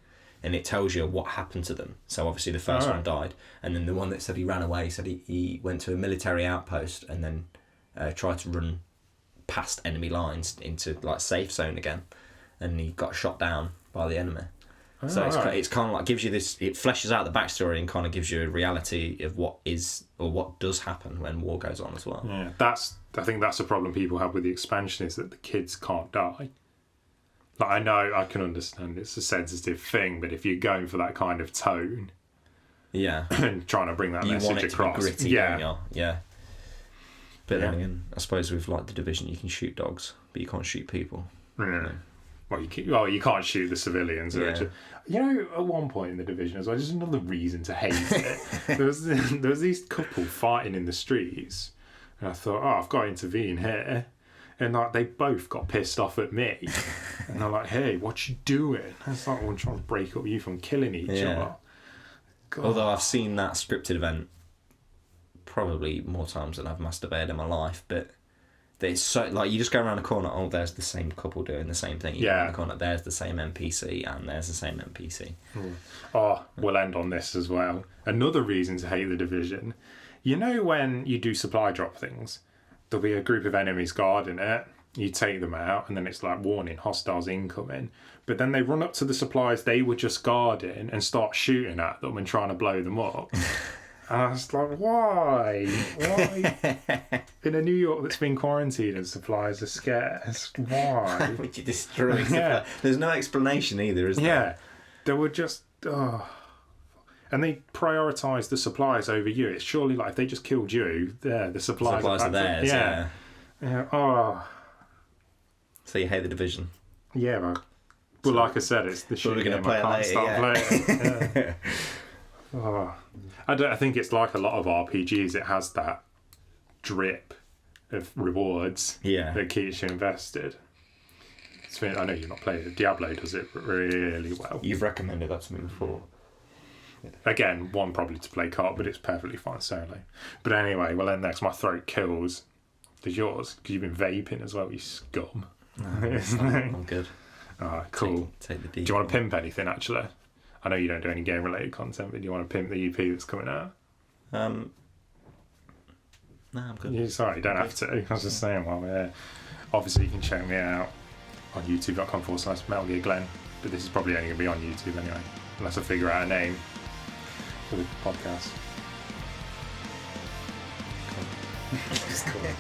and it tells you what happened to them. So obviously the first one died, and then the one that said he ran away said he went to a military outpost and then tried to run past enemy lines into like safe zone again, and he got shot down by the enemy. So it's kind of like gives you this. It fleshes out the backstory and kind of gives you a reality of what is or what does happen when war goes on as well. Yeah, I think that's the problem people have with the expansion, is that the kids can't die. Like, I know, I can understand it's a sensitive thing, but if you're going for that kind of tone, and trying to bring that message want it across, to be gritty, yeah. But then again, I suppose with like the Division, you can shoot dogs, but you can't shoot people. Yeah. Well, you can't shoot the civilians. Yeah. You know, at one point in the Division as well, just another reason to hate it. there was these couple fighting in the streets, and I thought, I've got to intervene here. And like they both got pissed off at me, and they're like, "Hey, what you doing?" It's like one trying to break up you from killing each other. God. Although I've seen that scripted event probably more times than I've masturbated in my life, but it's so like you just go around the corner. Oh, there's the same couple doing the same thing. You go around the corner. There's the same NPC, and there's the same NPC. We'll end on this as well. Another reason to hate the Division. You know, when you do supply drop things, there'll be a group of enemies guarding it. You take them out, and then it's like warning, hostiles incoming. But then they run up to the supplies they were just guarding and start shooting at them and trying to blow them up. And I was like, why? In a New York that's been quarantined and supplies are scarce, why? Would you destroy supplies? There's no explanation either, is there? Yeah. They were just... And they prioritise the supplies over you. It's surely like if they just killed you, the supplies are theirs. Yeah. So you hate the Division? Yeah, well, like I said, it's the shit game. I can't stop playing. I think it's like a lot of RPGs. It has that drip of rewards that keeps you invested. I know you've not played it. Diablo does it really well. You've recommended that to me before. Again, one probably to play co-op, but it's perfectly fine solo. But anyway, we'll end next. My throat kills. Does yours? Because you've been vaping as well, you scum. No, I'm good. Alright, cool. Take the D. Do you want to pimp anything, actually? I know you don't do any game-related content, but do you want to pimp the EP that's coming out? No, I'm good. Sorry, you don't have to. I was just saying while we're here. Obviously, you can check me out on youtube.com/MetalGearGlenn, but this is probably only going to be on YouTube anyway, unless I figure out a name for the podcast. Cool. Cool.